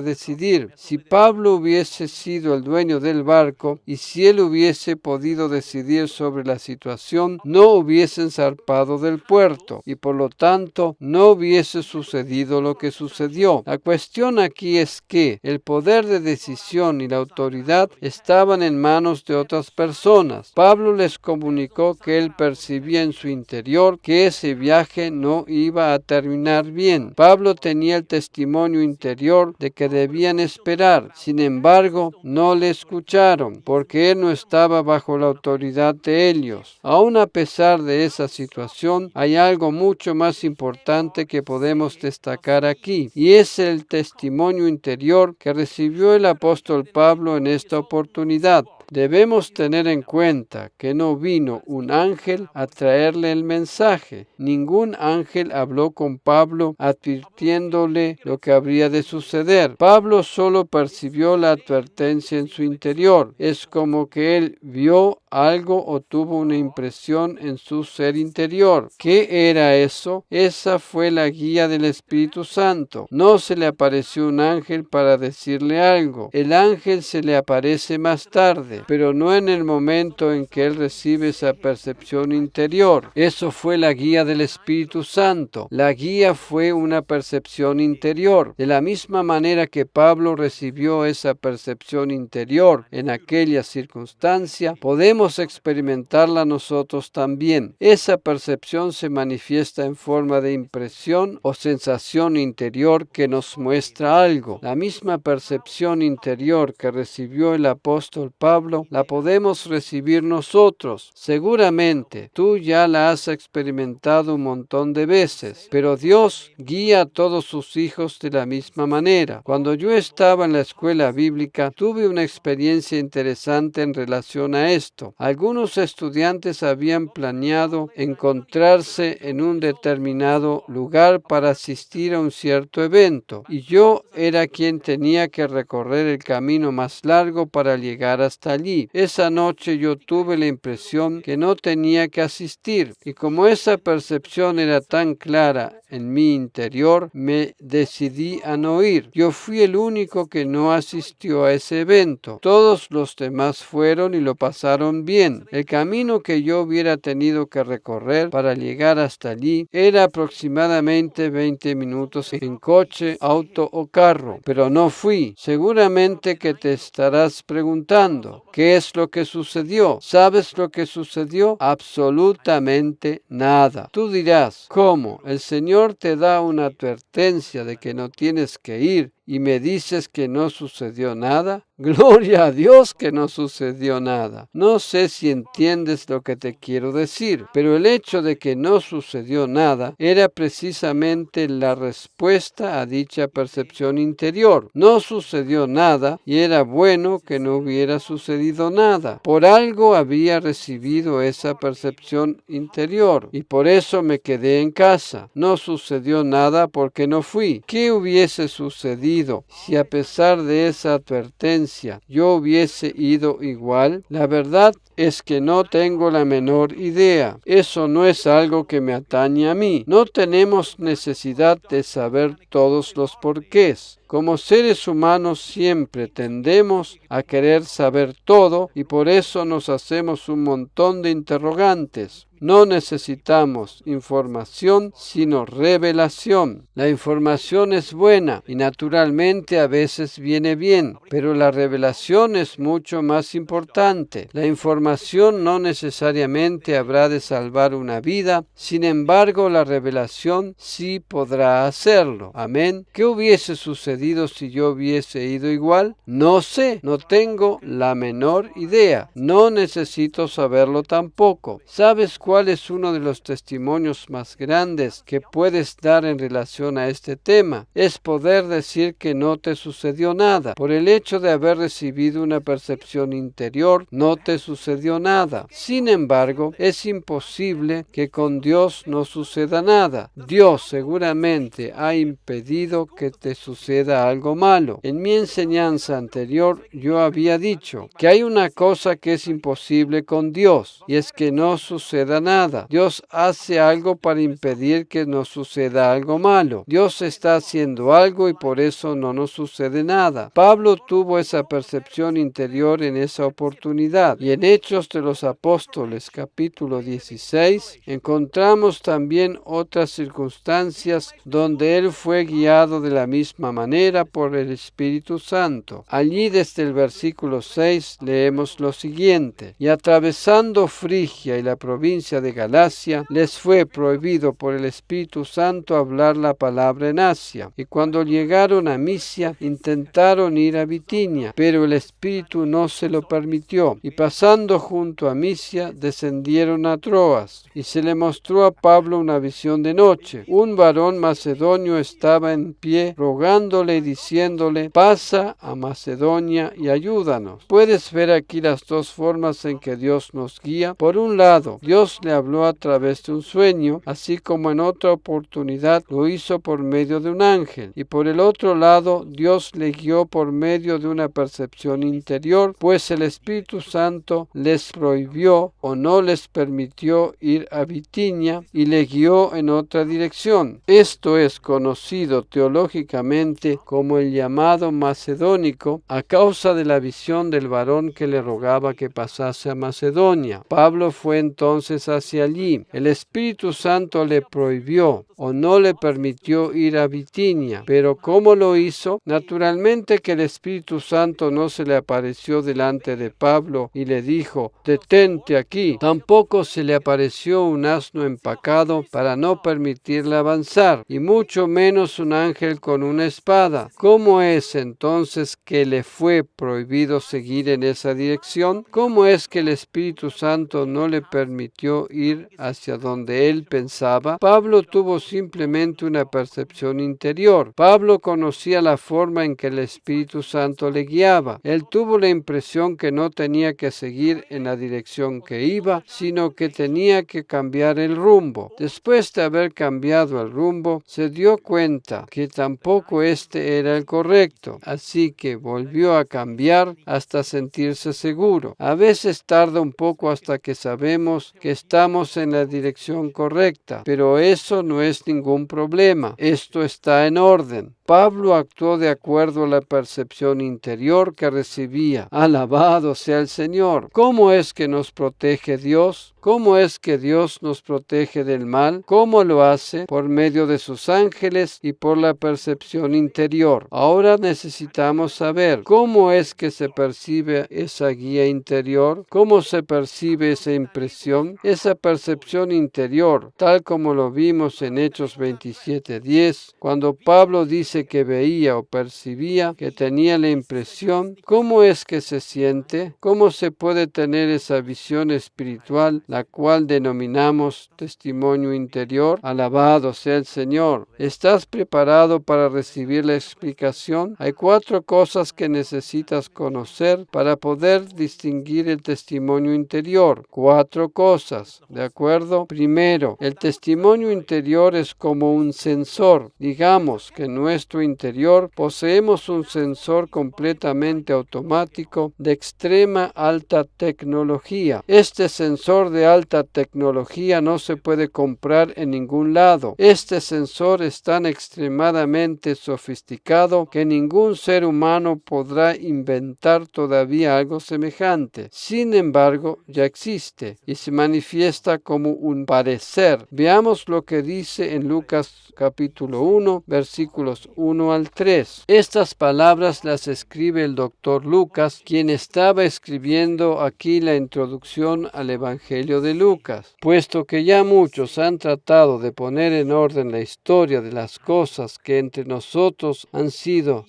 decidir. Si Pablo hubiese sido el dueño del barco y si él hubiese podido decidir sobre la situación, no hubiesen zarpado del puerto y por lo tanto no hubiese sucedido lo que sucedió. La cuestión aquí es que el poder de decisión y la autoridad estaban en manos de otras personas. Pablo les comunicó que él percibía en su interior que ese viaje no iba a terminar bien. Pablo tenía el testimonio interior de que debían esperar. Sin embargo, no le escucharon porque él no estaba bajo la autoridad de ellos. Aún a pesar de esa situación, hay algo mucho más importante que podemos destacar aquí, y es el testimonio interior que recibió el apóstol Pablo en esta oportunidad. Debemos tener en cuenta que no vino un ángel a traerle el mensaje. Ningún ángel habló con Pablo advirtiéndole lo que habría de suceder. Pablo solo percibió la advertencia en su interior. Es como que él vio algo o tuvo una impresión en su ser interior. ¿Qué era eso? Esa fue la guía del Espíritu Santo. No se le apareció un ángel para decirle algo. El ángel se le aparece más tarde, pero no en el momento en que él recibe esa percepción interior. Eso fue la guía del Espíritu Santo. La guía fue una percepción interior. De la misma manera que Pablo recibió esa percepción interior en aquella circunstancia, podemos experimentarla nosotros también. Esa percepción se manifiesta en forma de impresión o sensación interior que nos muestra algo. La misma percepción interior que recibió el apóstol Pablo, la podemos recibir nosotros. Seguramente tú ya la has experimentado un montón de veces, pero Dios guía a todos sus hijos de la misma manera. Cuando yo estaba en la escuela bíblica, tuve una experiencia interesante en relación a esto. Algunos estudiantes habían planeado encontrarse en un determinado lugar para asistir a un cierto evento, y yo era quien tenía que recorrer el camino más largo para llegar hasta allí. Esa noche yo tuve la impresión que no tenía que asistir, y como esa percepción era tan clara en mi interior, me decidí a no ir. Yo fui el único que no asistió a ese evento. Todos los demás fueron y lo pasaron bien. El camino que yo hubiera tenido que recorrer para llegar hasta allí era aproximadamente 20 minutos en coche, auto o carro, pero no fui. Seguramente que te estarás preguntando, ¿qué es lo que sucedió? ¿Sabes lo que sucedió? Absolutamente nada. Tú dirás, ¿cómo? El Señor te da una advertencia de que no tienes que ir y me dices que no sucedió nada. Gloria a Dios que no sucedió nada. No sé si entiendes lo que te quiero decir, pero el hecho de que no sucedió nada era precisamente la respuesta a dicha percepción interior. No sucedió nada y era bueno que no hubiera sucedido nada. Por algo había recibido esa percepción interior y por eso me quedé en casa. No sucedió nada porque no fui. ¿Qué hubiese sucedido si a pesar de esa advertencia yo hubiese ido igual? La verdad es que no tengo la menor idea. Eso no es algo que me atañe a mí. No tenemos necesidad de saber todos los porqués. Como seres humanos siempre tendemos a querer saber todo y por eso nos hacemos un montón de interrogantes. No necesitamos información, sino revelación. La información es buena y naturalmente a veces viene bien, pero la revelación es mucho más importante. La información no necesariamente habrá de salvar una vida, sin embargo la revelación sí podrá hacerlo. Amén. ¿Qué hubiese sucedido si yo hubiese ido igual? No sé, no tengo la menor idea. No necesito saberlo tampoco. ¿Sabes cuál es uno de los testimonios más grandes que puedes dar en relación a este tema? Es poder decir que no te sucedió nada. Por el hecho de haber recibido una percepción interior, no te sucedió nada. Sin embargo, es imposible que con Dios no suceda nada. Dios seguramente ha impedido que te suceda algo malo. En mi enseñanza anterior yo había dicho que hay una cosa que es imposible con Dios y es que no suceda nada. Dios hace algo para impedir que nos suceda algo malo. Dios está haciendo algo y por eso no nos sucede nada. Pablo tuvo esa percepción interior en esa oportunidad y en Hechos de los Apóstoles capítulo 16 encontramos también otras circunstancias donde él fue guiado de la misma manera por el Espíritu Santo. Allí desde el versículo 6 leemos lo siguiente: y atravesando Frigia y la provincia provincia de Galacia, les fue prohibido por el Espíritu Santo hablar la palabra en Asia. Y cuando llegaron a Misia, intentaron ir a Bitinia, pero el Espíritu no se lo permitió. Y pasando junto a Misia, descendieron a Troas. Y se le mostró a Pablo una visión de noche. Un varón macedonio estaba en pie, rogándole y diciéndole: pasa a Macedonia y ayúdanos. Puedes ver aquí las dos formas en que Dios nos guía. Por un lado, Dios le habló a través de un sueño, así como en otra oportunidad lo hizo por medio de un ángel. Y por el otro lado, Dios le guió por medio de una percepción interior, pues el Espíritu Santo les prohibió o no les permitió ir a Bitinia y le guió en otra dirección. Esto es conocido teológicamente como el llamado macedónico, a causa de la visión del varón que le rogaba que pasase a Macedonia. Pablo fue entonces hacia allí. El Espíritu Santo le prohibió o no le permitió ir a Bitinia. Pero ¿cómo lo hizo? Naturalmente que el Espíritu Santo no se le apareció delante de Pablo y le dijo: detente aquí. Tampoco se le apareció un asno empacado para no permitirle avanzar, y mucho menos un ángel con una espada. ¿Cómo es entonces que le fue prohibido seguir en esa dirección? ¿Cómo es que el Espíritu Santo no le permitió ir hacia donde él pensaba? Pablo tuvo simplemente una percepción interior. Pablo conocía la forma en que el Espíritu Santo le guiaba. Él tuvo la impresión que no tenía que seguir en la dirección que iba, sino que tenía que cambiar el rumbo. Después de haber cambiado el rumbo, se dio cuenta que tampoco este era el correcto, así que volvió a cambiar hasta sentirse seguro. A veces tarda un poco hasta que sabemos que estamos en la dirección correcta, pero eso no es ningún problema. Esto está en orden. Pablo actuó de acuerdo a la percepción interior que recibía. Alabado sea el Señor. ¿Cómo es que nos protege Dios? ¿Cómo es que Dios nos protege del mal? ¿Cómo lo hace? Por medio de sus ángeles y por la percepción interior. Ahora necesitamos saber cómo es que se percibe esa guía interior, cómo se percibe esa impresión, esa percepción interior, tal como lo vimos en Hechos 27:10, cuando Pablo dice que veía o percibía, que tenía la impresión. ¿Cómo es que se siente? ¿Cómo se puede tener esa visión espiritual, la cual denominamos testimonio interior? Alabado sea el Señor. ¿Estás preparado para recibir la explicación? Hay 4 cosas que necesitas conocer para poder distinguir el testimonio interior. 4 cosas, ¿de acuerdo? Primero, el testimonio interior es como un sensor. Digamos que en nuestro interior poseemos un sensor completamente automático de extrema alta tecnología. Este sensor de alta tecnología no se puede comprar en ningún lado. Este sensor es tan extremadamente sofisticado que ningún ser humano podrá inventar todavía algo semejante. Sin embargo, ya existe y se manifiesta como un parecer. Veamos lo que dice en Lucas capítulo 1, versículos 1 al 3. Estas palabras las escribe el doctor Lucas, quien estaba escribiendo aquí la introducción al Evangelio de Lucas. Puesto que ya muchos han tratado de poner en orden la historia de las cosas que entre nosotros han sido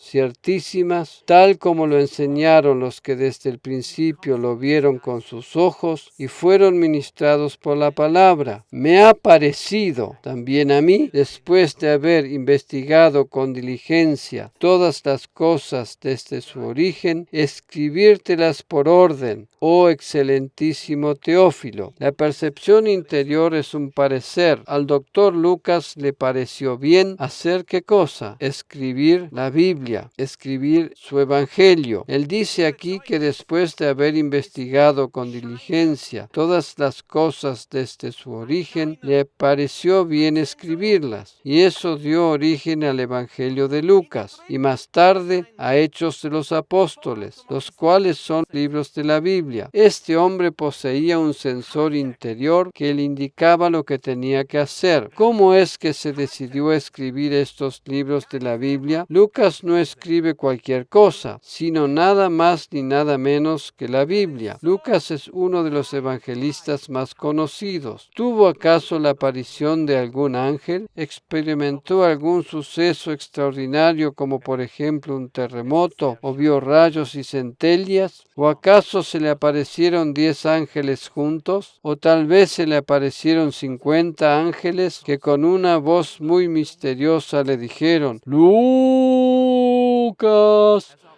ciertísimas, tal como lo enseñaron los que desde el principio lo vieron con sus ojos y fueron ministrados por la palabra. Me ha parecido también a mí, después de haber investigado con diligencia todas las cosas desde su origen, escribírtelas por orden, oh excelentísimo Teófilo. La percepción interior es un parecer. Al doctor Lucas le pareció bien hacer ¿qué cosa? Escribir la Biblia, escribir su Evangelio. Él dice aquí que después de haber investigado con diligencia todas las cosas desde su origen, le pareció bien escribirlas. Y eso dio origen origen al Evangelio de Lucas y más tarde a Hechos de los Apóstoles, los cuales son libros de la Biblia. Este hombre poseía un sensor interior que le indicaba lo que tenía que hacer. ¿Cómo es que se decidió a escribir estos libros de la Biblia? Lucas no escribe cualquier cosa, sino nada más ni nada menos que la Biblia. Lucas es uno de los evangelistas más conocidos. ¿Tuvo acaso la aparición de algún ángel? ¿Experimentó algún suceso extraordinario como por ejemplo un terremoto o vio rayos y centellas? ¿O acaso se le aparecieron 10 ángeles juntos? ¿O tal vez se le aparecieron 50 ángeles que con una voz muy misteriosa le dijeron: Lucas,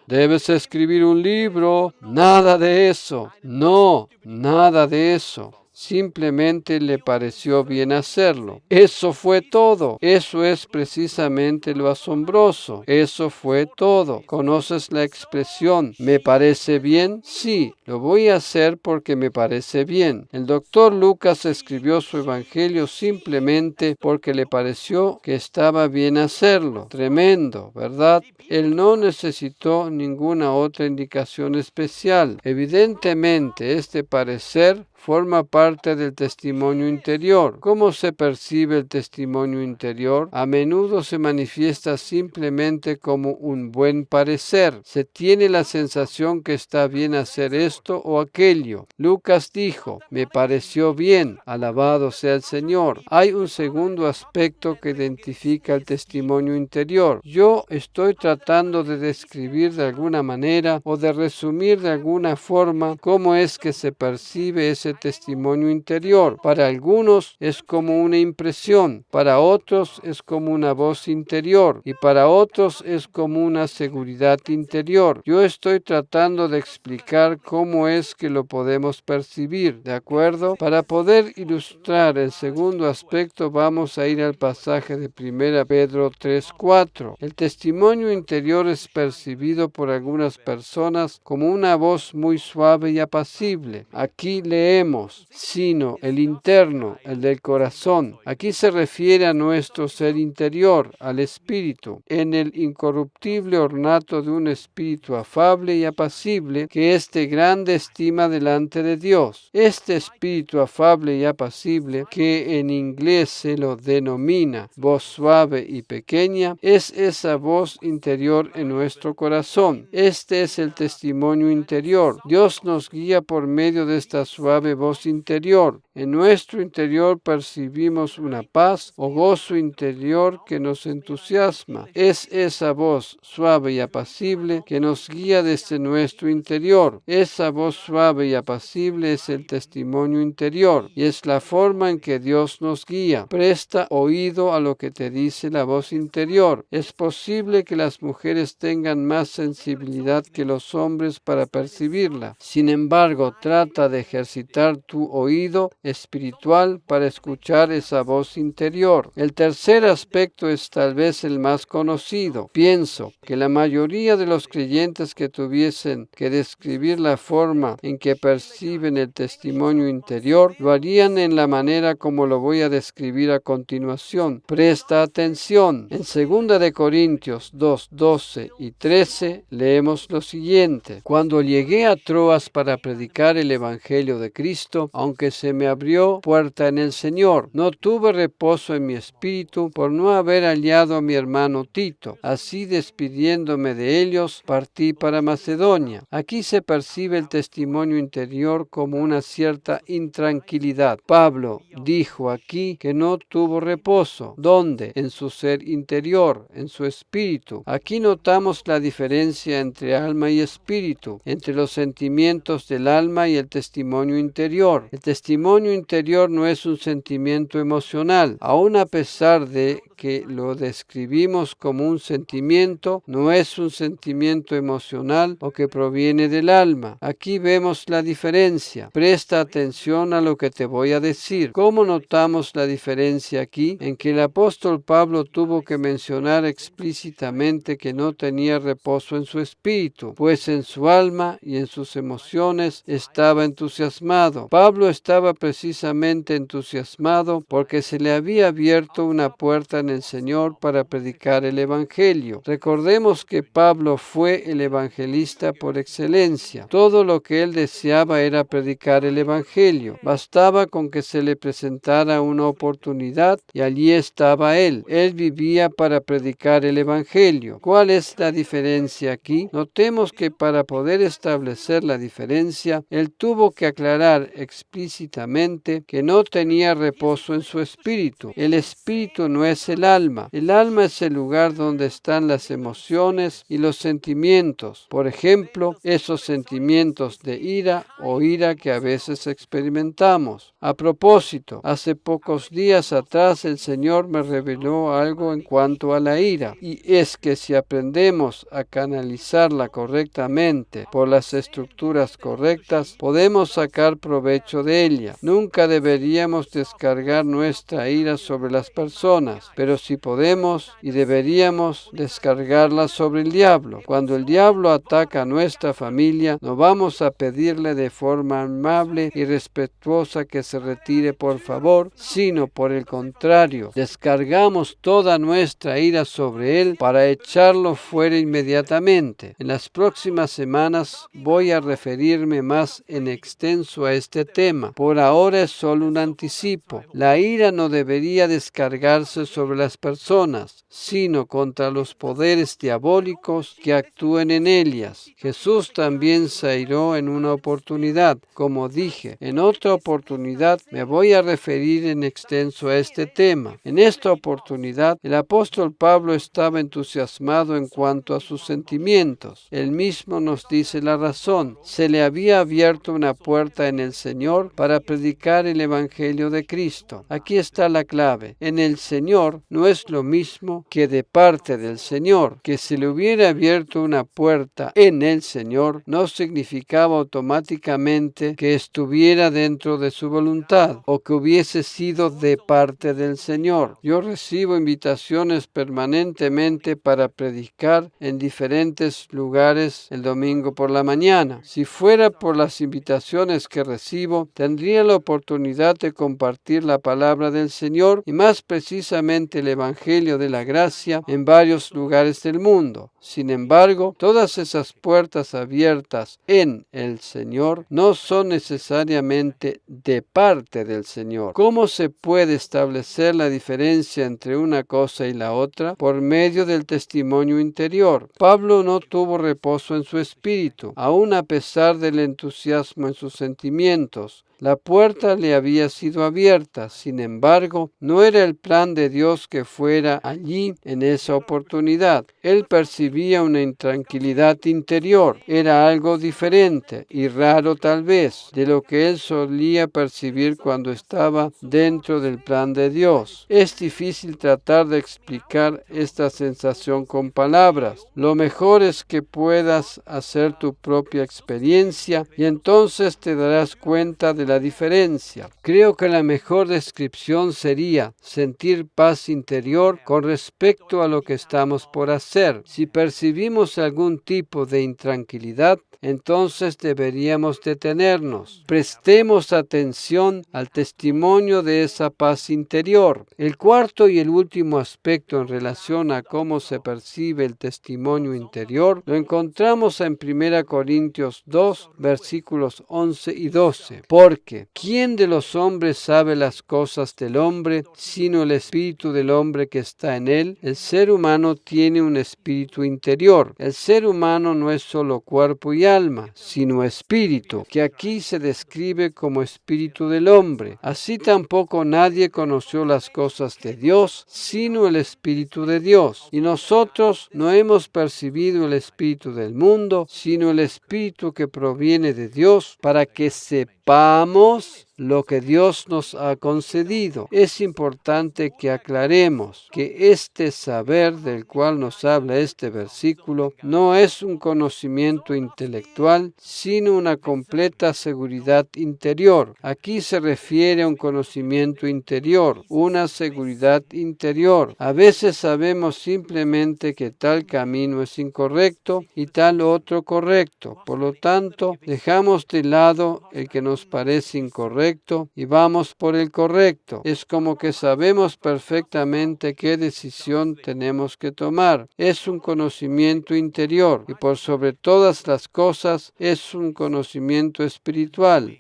debes escribir un libro? Nada de eso. No, nada de eso. Simplemente le pareció bien hacerlo. Eso fue todo. Eso es precisamente lo asombroso. Eso fue todo. ¿Conoces la expresión "me parece bien"? Sí, lo voy a hacer porque me parece bien. El doctor Lucas escribió su evangelio simplemente porque le pareció que estaba bien hacerlo. Tremendo, ¿verdad? Él no necesitó ninguna otra indicación especial. Evidentemente, este parecer forma parte del testimonio interior. ¿Cómo se percibe el testimonio interior? A menudo se manifiesta simplemente como un buen parecer. Se tiene la sensación que está bien hacer esto o aquello. Lucas dijo: me pareció bien, alabado sea el Señor. Hay un segundo aspecto que identifica el testimonio interior. Yo estoy tratando de describir de alguna manera o de resumir de alguna forma cómo es que se percibe ese testimonio interior. Para algunos es como una impresión, para otros es como una voz interior y para otros es como una seguridad interior. Yo estoy tratando de explicar cómo es que lo podemos percibir, ¿de acuerdo? Para poder ilustrar el segundo aspecto vamos a ir al pasaje de 1 Pedro 3:4. El testimonio interior es percibido por algunas personas como una voz muy suave y apacible. Aquí leemos: sino el interno, el del corazón. Aquí se refiere a nuestro ser interior, al espíritu, en el incorruptible ornato de un espíritu afable y apacible que es de grande estima delante de Dios. Este espíritu afable y apacible, que en inglés se lo denomina voz suave y pequeña, es esa voz interior en nuestro corazón. Este es el testimonio interior. Dios nos guía por medio de esta suave voz interior. En nuestro interior percibimos una paz o gozo interior que nos entusiasma. Es esa voz suave y apacible que nos guía desde nuestro interior. Esa voz suave y apacible es el testimonio interior y es la forma en que Dios nos guía. Presta oído a lo que te dice la voz interior. Es posible que las mujeres tengan más sensibilidad que los hombres para percibirla. Sin embargo, trata de ejercitar tu oído espiritual para escuchar esa voz interior. El tercer aspecto es tal vez el más conocido. Pienso que la mayoría de los creyentes que tuviesen que describir la forma en que perciben el testimonio interior, lo harían en la manera como lo voy a describir a continuación. Presta atención. En 2 de Corintios 2, 12 y 13 leemos lo siguiente: cuando llegué a Troas para predicar el Evangelio de Cristo, aunque se me abrió puerta en el Señor, no tuve reposo en mi espíritu por no haber hallado a mi hermano Tito. Así, despidiéndome de ellos, partí para Macedonia. Aquí se percibe el testimonio interior como una cierta intranquilidad. Pablo dijo aquí que no tuvo reposo. ¿Dónde? En su ser interior, en su espíritu. Aquí notamos la diferencia entre alma y espíritu, entre los sentimientos del alma y el testimonio interior. El testimonio interior no es un sentimiento emocional. Aun a pesar de que lo describimos como un sentimiento, no es un sentimiento emocional o que proviene del alma. Aquí vemos la diferencia. Presta atención a lo que te voy a decir. ¿Cómo notamos la diferencia aquí? En que el apóstol Pablo tuvo que mencionar explícitamente que no tenía reposo en su espíritu, pues en su alma y en sus emociones estaba entusiasmado. entusiasmado. Pablo estaba precisamente entusiasmado porque se le había abierto una puerta en el Señor para predicar el Evangelio. Recordemos que Pablo fue el evangelista por excelencia. Todo lo que él deseaba era predicar el Evangelio. Bastaba con que se le presentara una oportunidad y allí estaba él. Él vivía para predicar el Evangelio. ¿Cuál es la diferencia aquí? Notemos que para poder establecer la diferencia, él tuvo que aclarar explícitamente que no tenía reposo en su espíritu. El espíritu no es el alma. El alma es el lugar donde están las emociones y los sentimientos. Por ejemplo, esos sentimientos de ira o ira que a veces experimentamos. A propósito, hace pocos días atrás el Señor me reveló algo en cuanto a la ira, y es que si aprendemos a canalizarla correctamente por las estructuras correctas, podemos sacar provecho de ella. Nunca deberíamos descargar nuestra ira sobre las personas, pero sí podemos y deberíamos descargarla sobre el diablo. Cuando el diablo ataca a nuestra familia, no vamos a pedirle de forma amable y respetuosa que se retire, por favor, sino por el contrario, descargamos toda nuestra ira sobre él para echarlo fuera inmediatamente. En las próximas semanas voy a referirme más en extenso a este tema. Por ahora es solo un anticipo. La ira no debería descargarse sobre las personas, sino contra los poderes diabólicos que actúen en ellas. Jesús también se airó en una oportunidad. Como dije, en otra oportunidad me voy a referir en extenso a este tema. En esta oportunidad, el apóstol Pablo estaba entusiasmado en cuanto a sus sentimientos. Él mismo nos dice la razón. Se le había abierto una puerta en el Señor para predicar el Evangelio de Cristo. Aquí está la clave. En el Señor no es lo mismo que de parte del Señor. Que se le hubiera abierto una puerta en el Señor no significaba automáticamente que estuviera dentro de su voluntad o que hubiese sido de parte del Señor. Yo recibo invitaciones permanentemente para predicar en diferentes lugares el domingo por la mañana. Si fuera por las invitaciones que recibo, tendría la oportunidad de compartir la palabra del Señor y más precisamente el Evangelio de la gracia en varios lugares del mundo. Sin embargo, todas esas puertas abiertas en el Señor no son necesariamente de parte del Señor. ¿Cómo se puede establecer la diferencia entre una cosa y la otra? Por medio del testimonio interior. Pablo no tuvo reposo en su espíritu, aun a pesar del entusiasmo en sus sentimientos. La puerta le había sido abierta, sin embargo, no era el plan de Dios que fuera allí en esa oportunidad. Él percibía una intranquilidad interior. Era algo diferente y raro tal vez de lo que él solía percibir cuando estaba dentro del plan de Dios. Es difícil tratar de explicar esta sensación con palabras. Lo mejor es que puedas hacer tu propia experiencia y entonces te darás cuenta de la diferencia. Creo que la mejor descripción sería sentir paz interior con respecto a lo que estamos por hacer. Si percibimos algún tipo de intranquilidad, entonces deberíamos detenernos. Prestemos atención al testimonio de esa paz interior. El cuarto y el último aspecto en relación a cómo se percibe el testimonio interior lo encontramos en 1 Corintios 2, versículos 11 y 12. Porque, ¿quién de los hombres sabe las cosas del hombre, sino el espíritu del hombre que está en él? El ser humano tiene un espíritu interior. El ser humano no es solo cuerpo y alma, sino espíritu, que aquí se describe como espíritu del hombre. Así tampoco nadie conoció las cosas de Dios, sino el Espíritu de Dios. Y nosotros no hemos percibido el espíritu del mundo, sino el Espíritu que proviene de Dios, para que sepamos lo que Dios nos ha concedido. Es importante que aclaremos que este saber del cual nos habla este versículo no es un conocimiento intelectual, sino una completa seguridad interior. Aquí se refiere a un conocimiento interior, una seguridad interior. A veces sabemos simplemente que tal camino es incorrecto y tal otro correcto. Por lo tanto, dejamos de lado el que nos parece incorrecto y vamos por el correcto. Es como que sabemos perfectamente qué decisión tenemos que tomar. Es un conocimiento interior y por sobre todas las cosas es un conocimiento espiritual.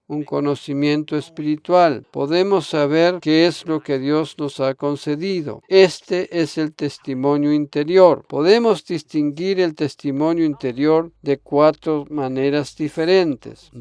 Un conocimiento espiritual. Podemos saber qué es lo que Dios nos ha concedido. Este es el testimonio interior. Podemos distinguir el testimonio interior de cuatro maneras diferentes.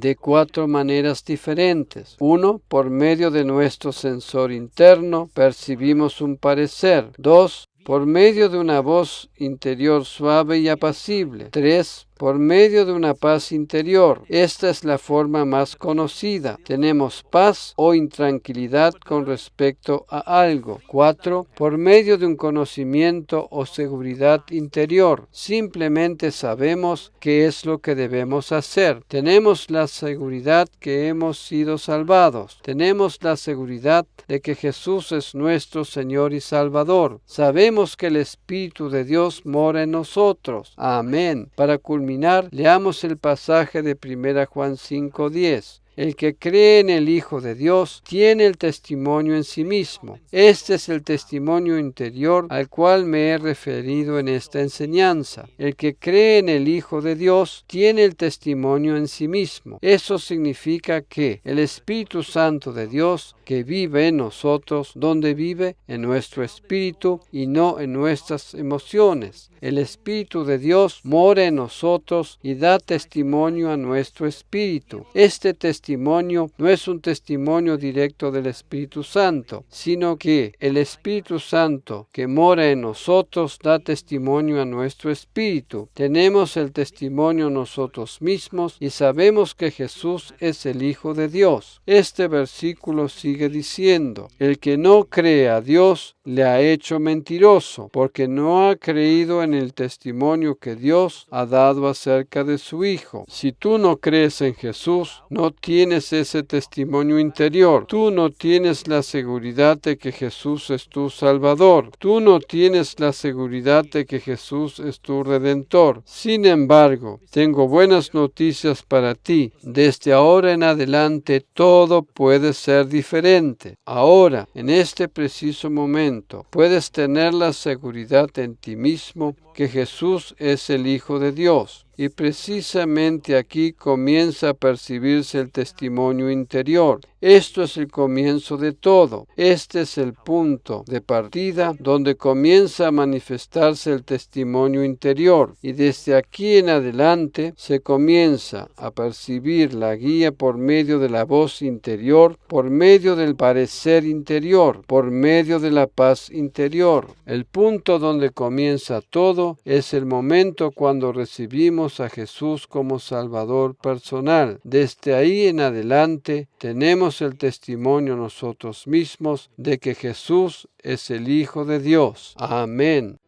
Uno, por medio de nuestro sensor interno, percibimos un parecer. 2, por medio de una voz interior suave y apacible. 3, por medio de una paz interior. Esta es la forma más conocida. Tenemos paz o intranquilidad con respecto a algo. 4, por medio de un conocimiento o seguridad interior. Simplemente sabemos qué es lo que debemos hacer. Tenemos la seguridad que hemos sido salvados. Tenemos la seguridad de que Jesús es nuestro Señor y Salvador. Sabemos que el Espíritu de Dios mora en nosotros. Amén. Para culminar, leamos el pasaje de 1 Juan 5:10. El que cree en el Hijo de Dios tiene el testimonio en sí mismo. Este es el testimonio interior al cual me he referido en esta enseñanza. El que cree en el Hijo de Dios tiene el testimonio en sí mismo. Eso significa que el Espíritu Santo de Dios que vive en nosotros, ¿dónde vive? En nuestro espíritu y no en nuestras emociones. El Espíritu de Dios mora en nosotros y da testimonio a nuestro espíritu. Este testimonio no es un testimonio directo del Espíritu Santo, sino que el Espíritu Santo que mora en nosotros da testimonio a nuestro espíritu. Tenemos el testimonio nosotros mismos y sabemos que Jesús es el Hijo de Dios. Este versículo sigue diciendo: el que no cree a Dios le ha hecho mentiroso, porque no ha creído en el testimonio que Dios ha dado acerca de su Hijo. Si tú no crees en Jesús, no tienes ese testimonio interior. Tú no tienes la seguridad de que Jesús es tu Salvador. Tú no tienes la seguridad de que Jesús es tu Redentor. Sin embargo, tengo buenas noticias para ti. Desde ahora en adelante todo puede ser diferente. Ahora, en este preciso momento, puedes tener la seguridad en ti mismo que Jesús es el Hijo de Dios. Y precisamente aquí comienza a percibirse el testimonio interior. Esto es el comienzo de todo. Este es el punto de partida donde comienza a manifestarse el testimonio interior. Y desde aquí en adelante se comienza a percibir la guía por medio de la voz interior, por medio del parecer interior, por medio de la paz interior. El punto donde comienza todo es el momento cuando recibimos a Jesús como Salvador personal. Desde ahí en adelante tenemos el testimonio nosotros mismos de que Jesús es el Hijo de Dios. Amén.